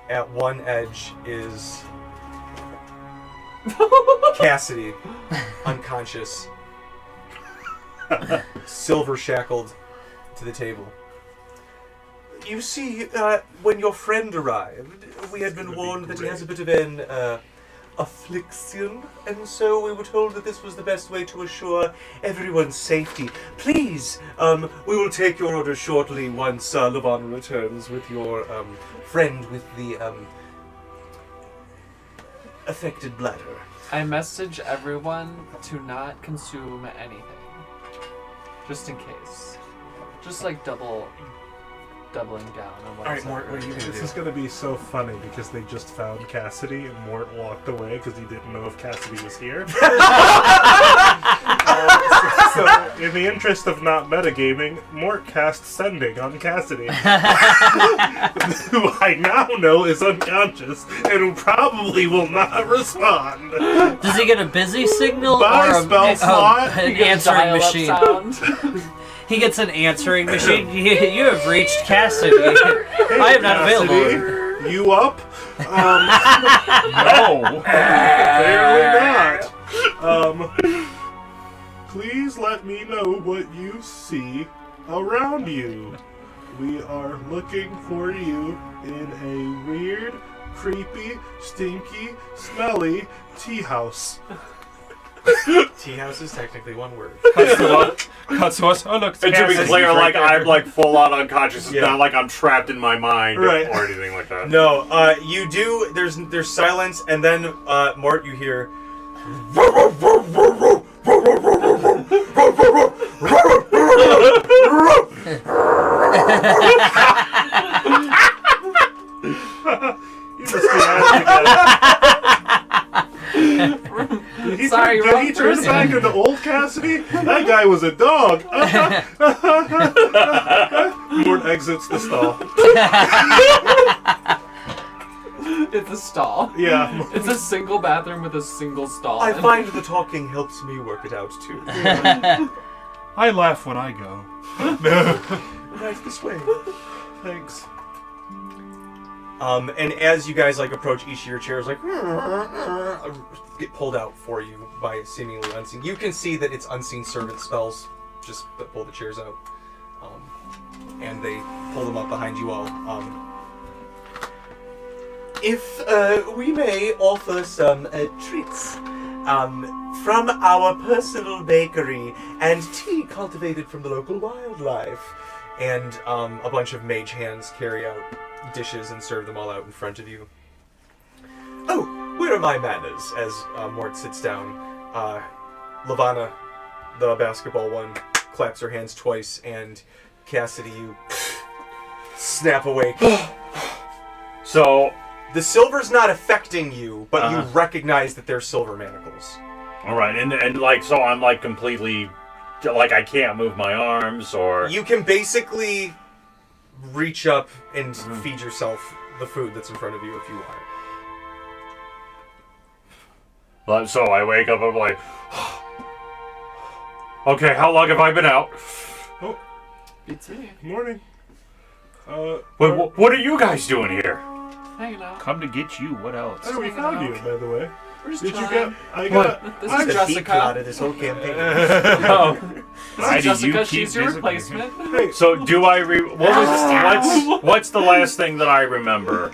At one edge is Cassidy, unconscious, silver shackled to the table. You see, when your friend arrived, we had been warned that he has a bit of an affliction, and so we were told that this was the best way to assure everyone's safety. Please, we will take your order shortly once Lavana returns with your friend with the affected bladder. I message everyone to not consume anything. Just in case. Just like doubling down on what I Alright, said Mort, what are you earlier. gonna This do? is going to be so funny because they just found Cassidy and Mort walked away because he didn't know if Cassidy was here. So, in the interest of not metagaming, Mort cast Sending on Cassidy, who I now know is unconscious and who probably will not respond. Does he get a busy signal Bye, or spell slot. an You get a answering dial-up machine? sound. He gets an answering machine. You have reached Cassidy. I am not Cassidy, available. you up? No! Apparently not. Please let me know what you see around you. We are looking for you in a weird, creepy, stinky, smelly tea house. Tea house is technically one word. Cuts to us. Oh, look, it's And to be Cassidy clear, right like, there. I'm like full on unconscious. It's Yeah. not like I'm trapped in my mind Right. or anything like that. No, you do. There's silence, and then Mort, you hear. You must be out together. Sorry, Did wrong he turn person. back into old Cassidy? That guy was a dog. Mort exits the stall. It's a stall. Yeah. It's a single bathroom with a single stall. I find the talking helps me work it out too. I laugh when I go. Right this way. Thanks. And as you guys like approach, each of your chairs like get pulled out for you by seemingly unseen. You can see that it's unseen servant spells just pull the chairs out, and they pull them up behind you all. If we may offer some treats from our personal bakery and tea cultivated from the local wildlife, and a bunch of mage hands carry out dishes and serve them all out in front of you. Oh, where are my manners? As Mort sits down, Lavanna, the basketball one, claps her hands twice, and Cassidy, you snap awake. So the silver's not affecting you, but you recognize that they're silver manacles. all right, and like so I'm like completely like I can't move my arms or You can basically reach up and feed yourself the food that's in front of you if you want. So I wake up, I'm like, okay, how long have I been out? Oh, It's me. morning. What are you guys doing here? Hanging out. Come to get you. What else? Oh, we found you, by the way. We're just Did you chilling. get? I got. This I is The got- he Jessica. plotted this whole campaign. Oh, Why This is do you Jessica. keep She's your visiting? replacement. Hey, so do I what's the last thing that I remember?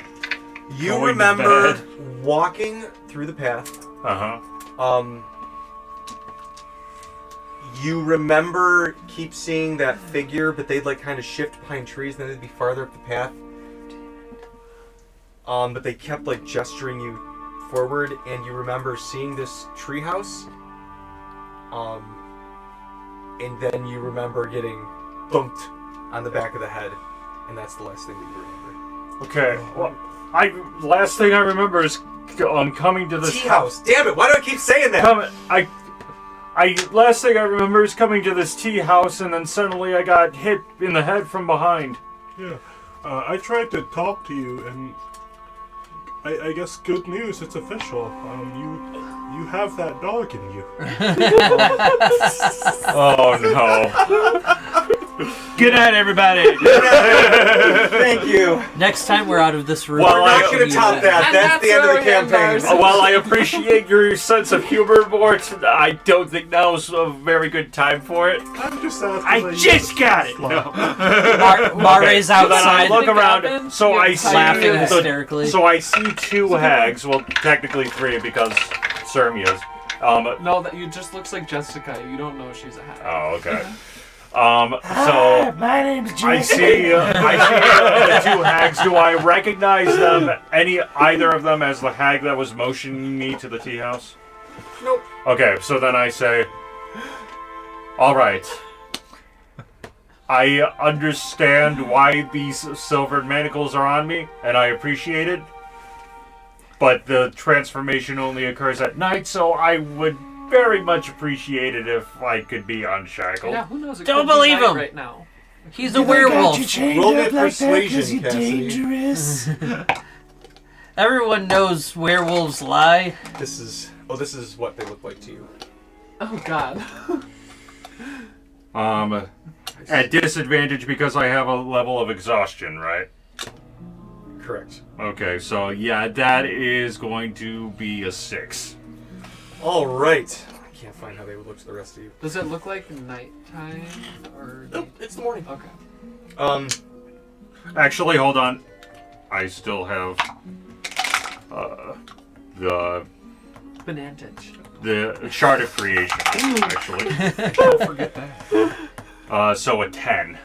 You Going to remember bed. walking through the path. Uh-huh. You remember keep seeing that figure, but they'd like kind of shift behind trees, and then they'd be farther up the path. But they kept like gesturing you forward, and you remember seeing this treehouse. And then you remember getting bumped on the back of the head, and that's the last thing that you remember. Okay. Well, last thing I remember is coming to this Tea house. Damn it! Why do I keep saying that? Last thing I remember is coming to this tea house, and then suddenly I got hit in the head from behind. yeah. I tried to talk to you, and I guess good news. It's official. You have that dog in you. Oh no! Good night, everybody. Thank you. Next time we're out of this room, Well, We're not going to top that. And That's the end of the that's where we end campaign. ours. While I appreciate your sense of humor, Mort, I don't think now's a very good time for it. I'm just asking. I that you just got it. slap. Mare's So then I outside look Think around. happens, So you're I see laughing tired. hysterically. So I see two hags. Well, technically three because Sermia's. No, that you just looks like Jessica. You don't know she's a hag. Oh, okay. Hi, my name's Jay. I see the two hags. Do I recognize them? Either of them as the hag that was motioning me to the tea house? Nope. Okay, so then I say, all right. I understand why these silvered manacles are on me, and I appreciate it. But the transformation only occurs at night, so I would very much appreciate it if I could be unshackled. Yeah, who knows? It Don't could be believe night him. right now. He's a werewolf. You chained Roll me up a like that 'cause persuasion, you're Cassidy. dangerous. Everyone knows werewolves lie. This is what they look like to you. Oh God. At disadvantage because I have a level of exhaustion, right? Correct. Okay, so yeah, that is going to be a 6. All right. I can't find how they would look to the rest of you. Does it look like nighttime or? Nope, it's the morning. Okay. Actually, hold on. I still have the Shard of Creation, actually. Don't forget that. So a 10.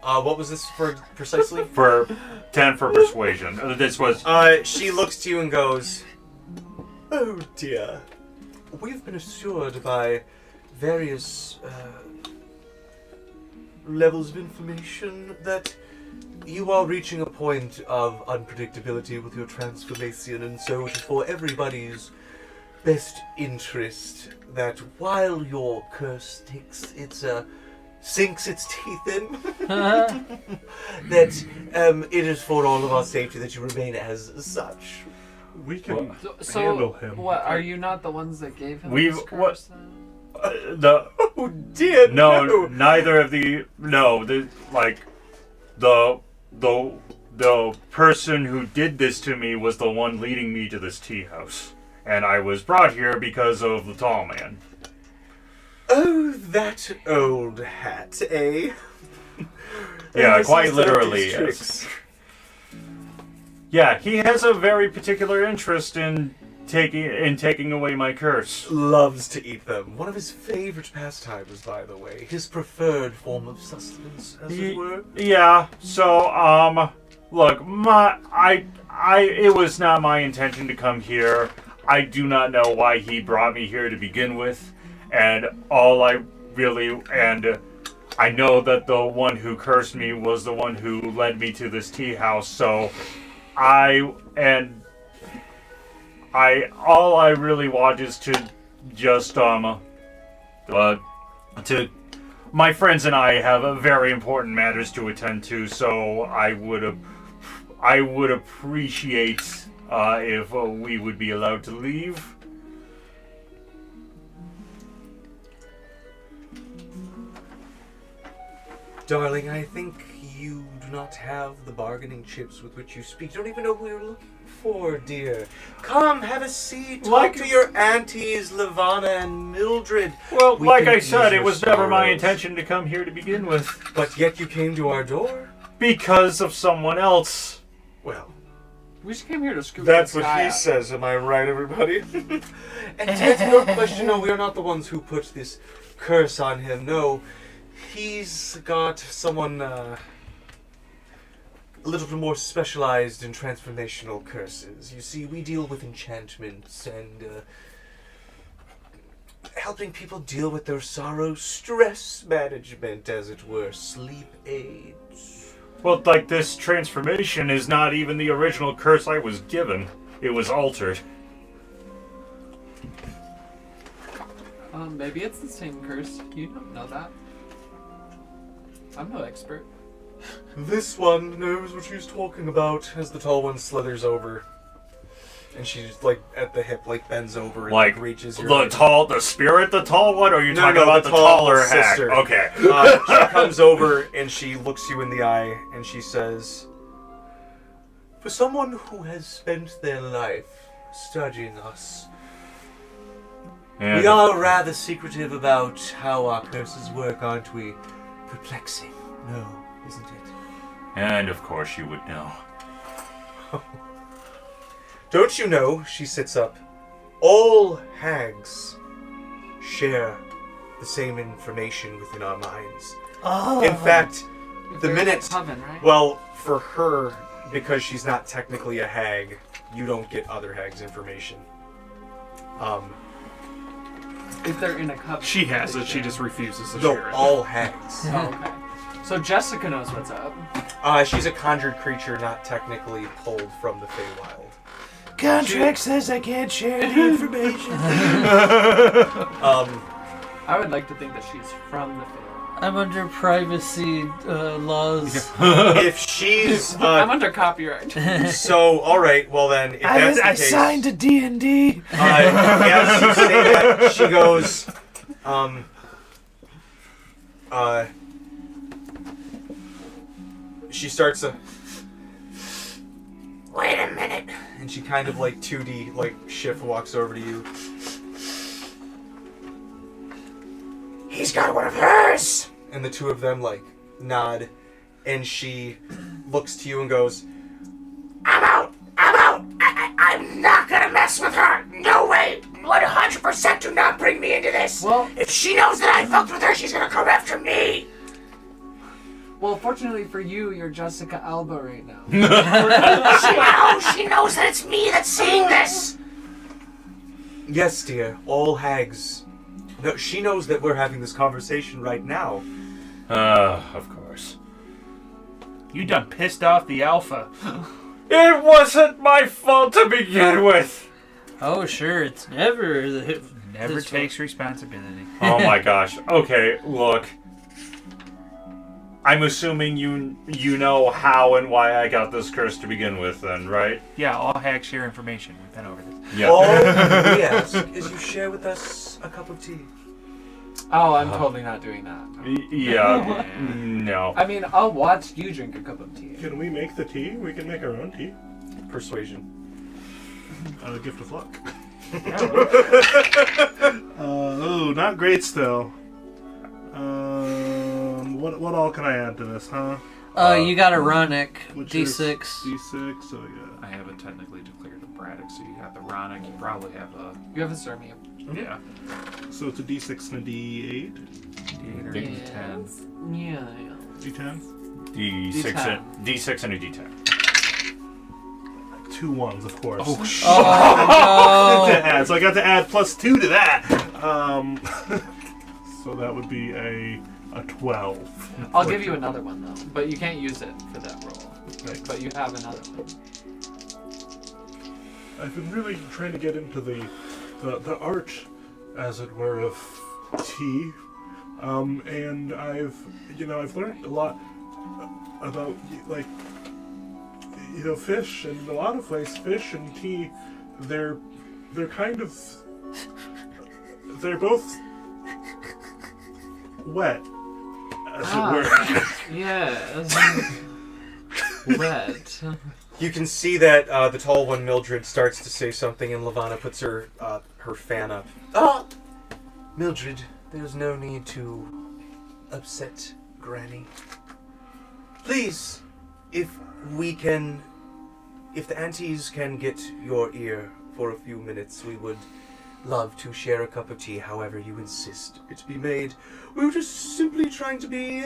What was this for precisely? For 10 for persuasion. This was She looks to you and goes, "Oh dear, we've been assured by various levels of information that you are reaching a point of unpredictability with your transformation, and so it is for everybody's best interest that while your curse sinks its teeth in, that it is for all of our safety that you remain as such. We can So, handle him. what? Are you not the ones that gave him We've- this what- curse, then? The Oh dear, no, neither of the the person who did this to me was the one leading me to this tea house, and I was brought here because of the tall man. Oh, that old hat, eh? Yeah, And quite seems to have literally, these yes. tricks. Yeah, he has a very particular interest in taking away my curse. Loves to eat them. One of his favorite pastimes, by the way. His preferred form of sustenance, as it were. Yeah. So, look, it was not my intention to come here. I do not know why he brought me here to begin with, and I know that the one who cursed me was the one who led me to this tea house. So, all I really want is to just my friends and I have very important matters to attend to, so I would appreciate if we would be allowed to leave. Darling, I think you do not have the bargaining chips with which you speak. You don't even know who you're looking for, dear. Come, have a seat. Talk to your aunties, Lavana and Mildred. Well, We like can I said, ease it your was never my sorrows. intention to come here to begin with. But yet you came to our door? Because of someone else. Well, We just came here to scoop that's this what guy he up. says, am I right, everybody? And to answer your question, no, we are not the ones who put this curse on him. No, he's got someone a little bit more specialized in transformational curses. You see, we deal with enchantments and helping people deal with their sorrow, stress management, as it were, sleep aids. Well, like, this transformation is not even the original curse I was given. It was altered. Maybe it's the same curse. You don't know that. I'm no expert. This one knows what she's talking about as the tall one slithers over. And she's like at the hip, like bends over and Like, reaches your the tall one, or are you No, talking no, about the the tall taller hag? sister. Okay. She comes over and she looks you in the eye and she says, "For someone who has spent their life studying us, we are rather secretive about how our curses work, aren't we? Perplexing, no, isn't it?" And of course you would know. Don't you know, she sits up, all hags share the same information within our minds. In fact, the They're minute, coven, right? well, for her, because she's not technically a hag, you don't get other hags' information. If they're in a coven. She has they it, she share. just refuses to No, share it. all hags. Oh, okay. So Jessica knows what's up. She's a conjured creature, not technically pulled from the Feywild. Contract says I can't share the information. I would like to think that she's from the Fae. I'm under privacy laws. If she's, I'm under copyright. so, alright, well then, if that's the I case... signed a D&D. As you say that, she goes, she starts to, Wait a minute. and she kind of like 2D, like, shift walks over to you. He's got one of hers. And the two of them, like, nod, and she looks to you and goes, I'm out. I'm out. I'm not gonna mess with her. No way. 100% do not bring me into this. Well- if she knows that I fucked with her, she's gonna come after me. Well, fortunately for you, you're Jessica Alba right now. She knows that it's me that's saying this. "Yes, dear, all hags." No, she knows that we're having this conversation right now. Of course. You done pissed off the alpha. It wasn't my fault to begin with! Oh, sure, it's never. Never this takes responsibility. Oh my gosh. Okay, look. I'm assuming you know how and why I got this curse to begin with then, right? Yeah, all hags share information. We've pen over this. Yeah. All we ask is you share with us a cup of tea. Oh, I'm totally not doing that. Yeah. No. I mean, I'll watch you drink a cup of tea. Can we make the tea? We can make our own tea. Persuasion. Gift of luck. Not great still. What all can I add to this, huh? You got a Runic, Which is D6. D6, so yeah. I haven't technically declared a Braddock, so you got the Ronic. You probably have a. You have a Sirmium. Yeah. So it's a D6 and a D8. D8 or D10. Yeah. D10? D6 and a D10. 2 ones, of course. Oh, To add, so I got to add +2 to that. So that would be a 12. I'll give you another one though, but you can't use it for that roll. But you have another one. I've been really trying to get into the art, as it were, of tea, and I've learned a lot about fish, and in a lot of ways, fish and tea, they're both wet, as it were. Yeah. Wet. You can see that the tall one, Mildred, starts to say something, and Levana puts her fan up. Mildred, there's no need to upset Granny. Please, if the aunties can get your ear for a few minutes, we would love to share a cup of tea, however you insist it be made. We were just simply trying to be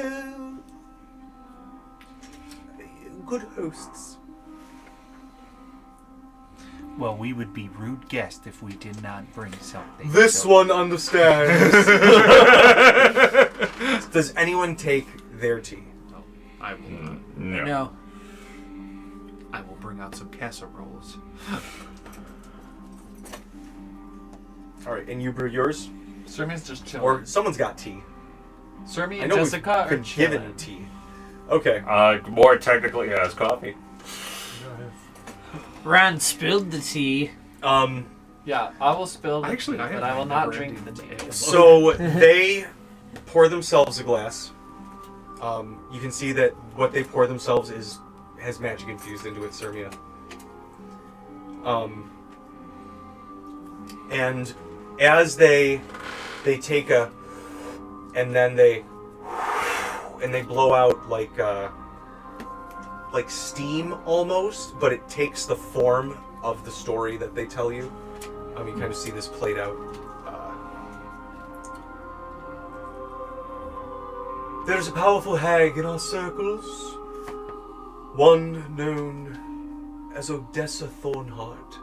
good hosts. Well, we would be rude guests if we did not bring something. This one understands. Does anyone take their tea? No, I will not. No. I will bring out some casseroles. All right, and you brew yours? Sirmium's just chilling. Or someone's got tea. Sirmium I and know Jessica are we've been given chilling. tea. Okay. More technically, has coffee. Ron spilled the tea. Yeah, I will spill the Actually, tea, I have but I will not never drink the ending tea. So they pour themselves a glass. You can see that what they pour themselves has magic infused into it, Sirmia. And as they take and then they blow out like steam almost, but it takes the form of the story that they tell you. You kind of see this played out. There's a powerful hag in our circles, one known as Odessa Thornheart.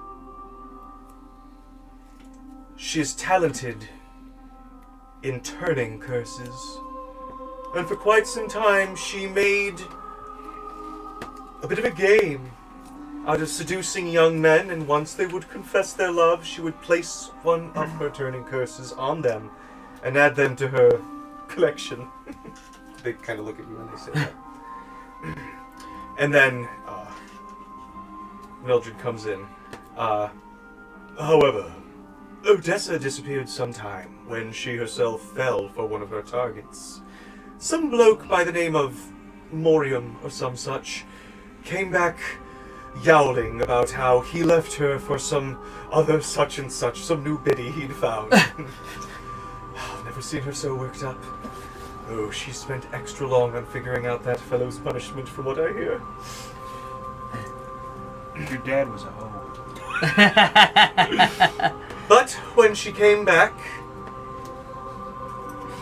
She is talented in turning curses, and for quite some time she made a bit of a game out of seducing young men, and once they would confess their love, she would place one of her turning curses on them and add them to her collection. They kind of look at you when they say that. And then Mildred comes in. However, Odessa disappeared sometime when she herself fell for one of her targets. Some bloke by the name of Morium or some such came back yowling about how he left her for some other such and such, some new biddy he'd found. I've never seen her so worked up. Oh, she spent extra long on figuring out that fellow's punishment, from what I hear. Your dad was a hoe. But when she came back,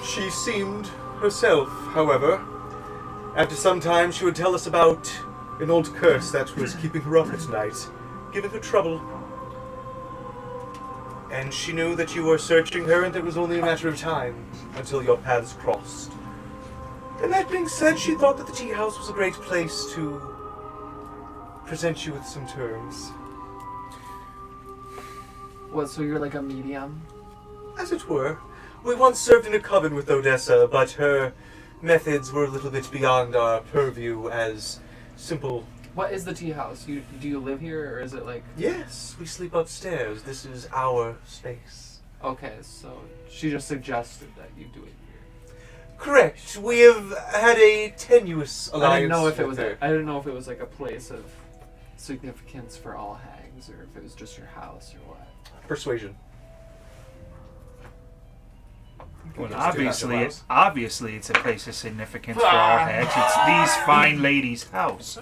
she seemed herself, however. After some time, she would tell us about an old curse that was keeping her up at night, giving her trouble. And she knew that you were searching her, and it was only a matter of time until your paths crossed. And that being said, she thought that the tea house was a great place to present you with some terms. What, so you're like a medium? As it were. We once served in a coven with Odessa, but her methods were a little bit beyond our purview as simple What is the tea house? Do you live here, or is it like? Yes, we sleep upstairs. This is our space. Okay, so she just suggested that you do it here. Correct. We have had a tenuous alliance. I didn't know if it was. with her. I didn't know if it was like a place of significance for all hags, or if it was just your house, or what. Persuasion. Well, Just do that, obviously, it's a place of significance for all hags. It's these fine ladies' house.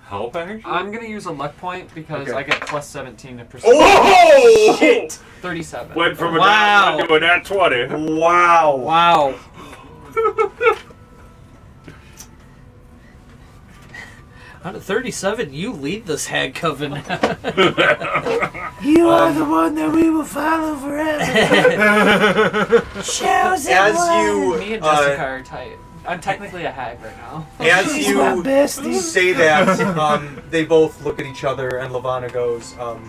Help, Henry? I'm gonna use a luck point because Okay. I get plus 17 to persuasion. Oh shit! 37. Went from a Wow. nat 1 to a nat 20. Wow. Wow. Out of 37, you lead this hag coven. You are the one that we will follow forever. Chosen As one. you Me and Jessica are tight. I'm technically a hag right now. as She's you my bestie. say that, they both look at each other, and Lavana goes, "Oh,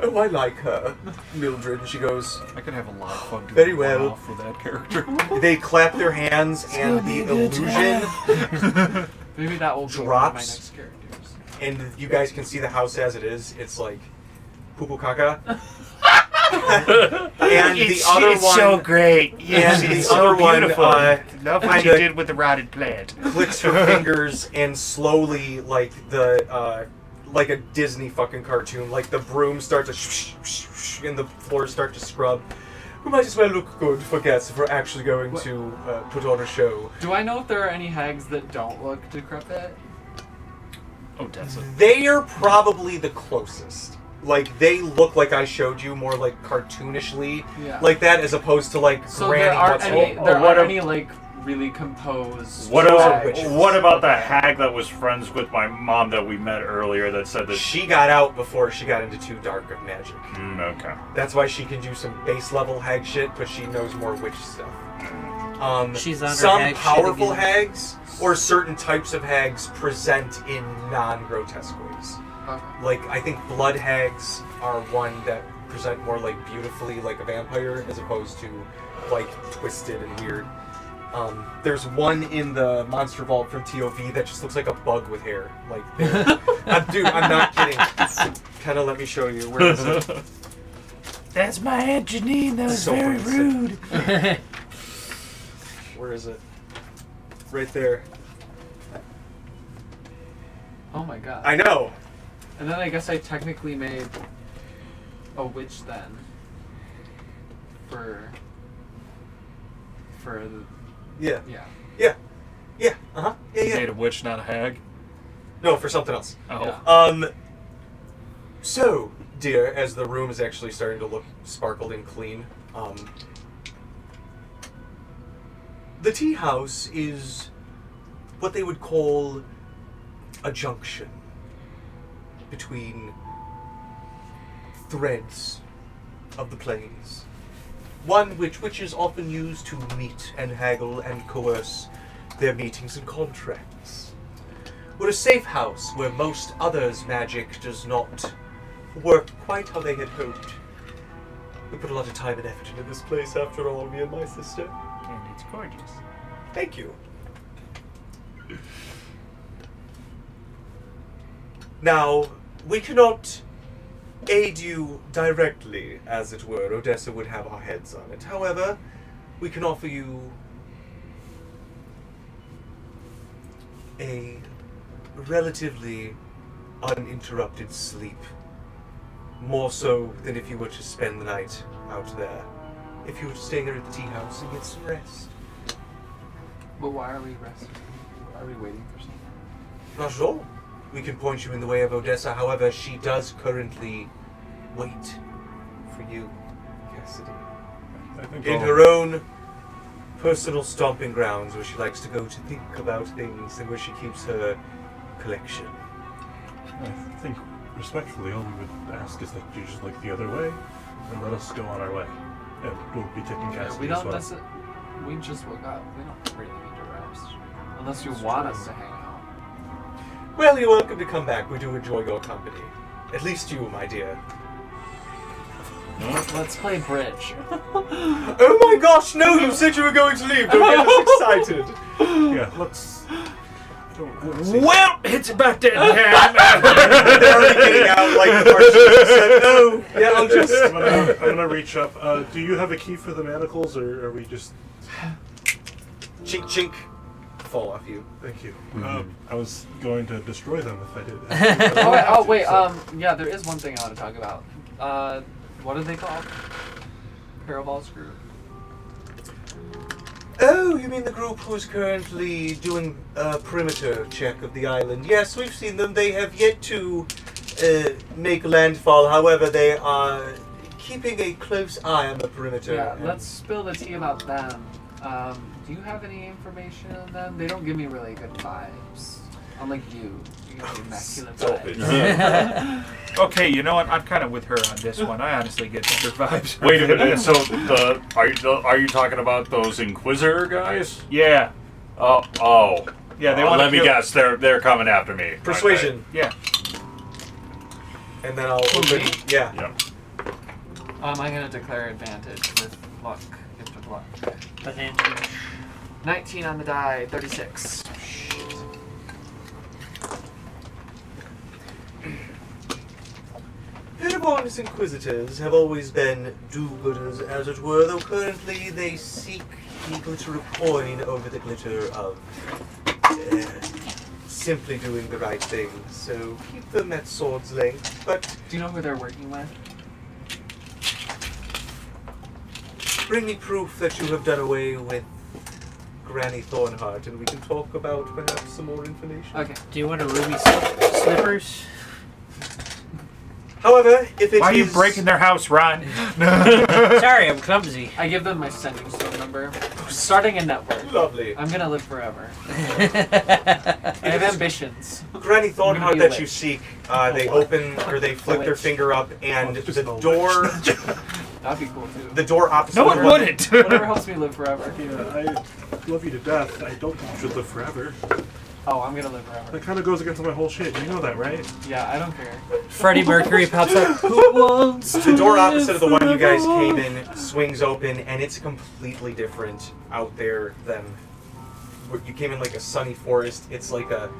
I like her, Mildred." And she goes, I could have a lot of fun doing Very one well. off with that character. They clap their hands, and gonna be the a good illusion, Maybe that will be one of my Drops. next characters. and you guys can see the house as it is. It's like poo caca. And the other it's one, so great. and Yes, the it's other so one, beautiful. Love what you kinda did with the rotted plant. clicks her fingers, and slowly, like like a Disney fucking cartoon, like the broom starts to and the floors start to scrub. We might as well look good for guests if we're actually going to put on a show. Do I know if there are any hags that don't look decrepit? Odessa. They are probably the closest. Like, they look like I showed you, more like cartoonishly, Yeah. like that, as opposed to like So Granny. there aren't what's any. her- There what aren't a- any like really composed. What Those are about witches. what about the hag that was friends with my mom that we met earlier that said that? She got out before she got into too dark of magic. Okay. That's why she can do some base level hag shit, but she knows more witch stuff. She's on her some hag shit powerful again. hags or certain types of hags present in non-grotesque ways. Okay. Like, I think blood hags are one that present more like beautifully like a vampire as opposed to like twisted and weird. There's one in the Monster Vault from TOV that just looks like a bug with hair. Like, dude, I'm not kidding. Kind of let me show you. Where is it? That's my Aunt Janine. That was So very funny. rude. Where is it? Right there. Oh my god. I know. And then I guess I technically made a witch then. For the Yeah. yeah. Yeah. Yeah. Uh-huh. Yeah, You yeah. made a witch, not a hag. No, for something else. Oh. Yeah. So, dear, as the room is actually starting to look sparkled and clean, the tea house is what they would call a junction between threads of the planes. One which witches often use to meet and haggle and coerce their meetings and contracts. We're a safe house where most others' magic does not work quite how they had hoped. We put a lot of time and effort into this place, after all, me and my sister. And it's gorgeous. Thank you. Now, we cannot aid you directly, as it were. Odessa would have our heads on it. However, we can offer you a relatively uninterrupted sleep. More so than if you were to spend the night out there. If you were to stay here at the tea house and get some rest. But why are we resting? Are we waiting for something? Not at all. We can point you in the way of Odessa. However, she does currently wait for you, Cassidy. I think In I'll- her own personal stomping grounds where she likes to go to think about things and where she keeps her collection. I think, respectfully, all we would ask is that you just look the other way and let us go on our way. And we'll be taking Yeah, Cassidy we as don't well. necessarily. We just woke up. We don't really need to rest. Unless you want us to hang out. Well, you're welcome to come back. We do enjoy your company. At least you, my dear. Let's play bridge. Oh my gosh, no! You said you were going to leave! Don't get us excited! Yeah, let's Well, it's about that They're already getting out like the Martians said, no. Yeah, I'll just. I'm gonna reach up. Do you have a key for the manacles, or are we just? Chink chink. Fall off you. Thank you. I was going to destroy them if I did. Wait. Yeah, there is one thing I want to talk about. What are they called? Paravol's group. Oh, you mean the group who's currently doing a perimeter check of the island? Yes, we've seen them. They have yet to make landfall. However, they are keeping a close eye on the perimeter. Yeah, let's spill the tea about them. Do you have any information on them? They don't give me really good vibes. Unlike you. You give me immaculate vibes. Okay, you know what? I'm kind of with her on this one. I honestly get better vibes. Wait a minute. So are you talking about those Inquisitor guys? Yeah. Oh. Yeah, they want Let me guess. They're coming after me. Persuasion. Yeah. And then I'll open. Yeah. Yep. I'm gonna declare advantage with luck. Gift of luck. Okay. 19 on the die, 36. Paraborn's Inquisitors have always been do-gooders, as it were, though currently they seek the glitter of coin over the glitter of simply doing the right thing. So keep them at sword's length, but Do you know who they're working with? bring me proof that you have done away with Granny Thornheart, and we can talk about perhaps some more information. Okay. Do you want a ruby slippers? However, if it Why are you is- breaking their house, Ron? Sorry, I'm clumsy. I give them my sending stone number. Starting a network. Lovely. I'm gonna live forever. I have ambitions. Granny I'm gonna Thornheart be that lit. you seek, they open or they flick their Witch. finger up, and Just the a door, That'd be cool too. the door opposite. No the one one- wouldn't. Whatever helps me live forever. Yeah, I love you to death. I don't think you should live forever. Oh, I'm gonna live forever. That kind of goes against my whole shit. You know that, right? Yeah, I don't care. Freddie Mercury pops up. Who wants to The door live opposite of the one you guys forever? came in swings open, and it's completely different out there than you came in. Like a sunny forest. It's like a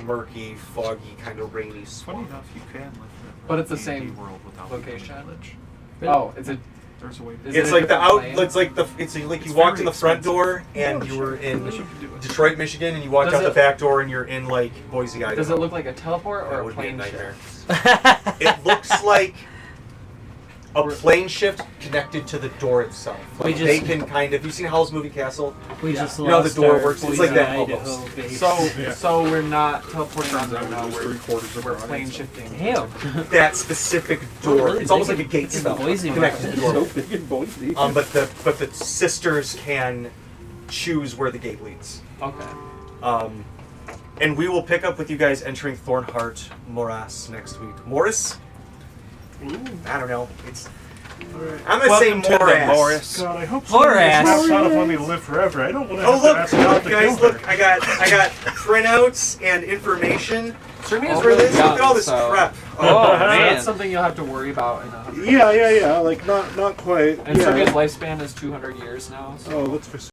murky, foggy, kind of rainy Funny swamp. enough, you can live But it's the in same world without location. knowledge. Oh, is it? There's a way to Is It's it a like the different out. plane? It's like the. It's like you It's walked very in the front expensive. door, and Oh, you were shit. in Wish you could do it. Detroit, Michigan, and you walked Does out the it- back door, and you're in like Boise, Idaho. Does it look like a teleport That or a would be a plane nightmare. shift? It looks like a plane shift connected to the door itself. We Like they just- can kind of. You seen Howl's Moving Castle? We just You know the lost door our works. It's Boise, like that Idaho almost. base. So we're not teleporting on there now. Three-quarters of We're our plane audience. shifting. Damn. That specific door. really It's almost big like a gate in spell Boise, connected to the man. door. big in Boise. But the sisters can choose where the gate leads. Okay. And we will pick up with you guys entering Thornheart Morass next week. Morris? I don't know. It's. I'm gonna Welcome say to the Morass. Morris. God, I hope Poor somebody ass. snaps out of wanting to live forever. I don't want to Oh have look, to ask God to guys! kill her. Look, I got printouts and information Sermia's for really this. Look at all young, this so prep. Oh, so man. that's something you'll have to worry about in 100 Yeah, like not quite. And yeah. Sermia's lifespan is 200 years now. So. Oh, let's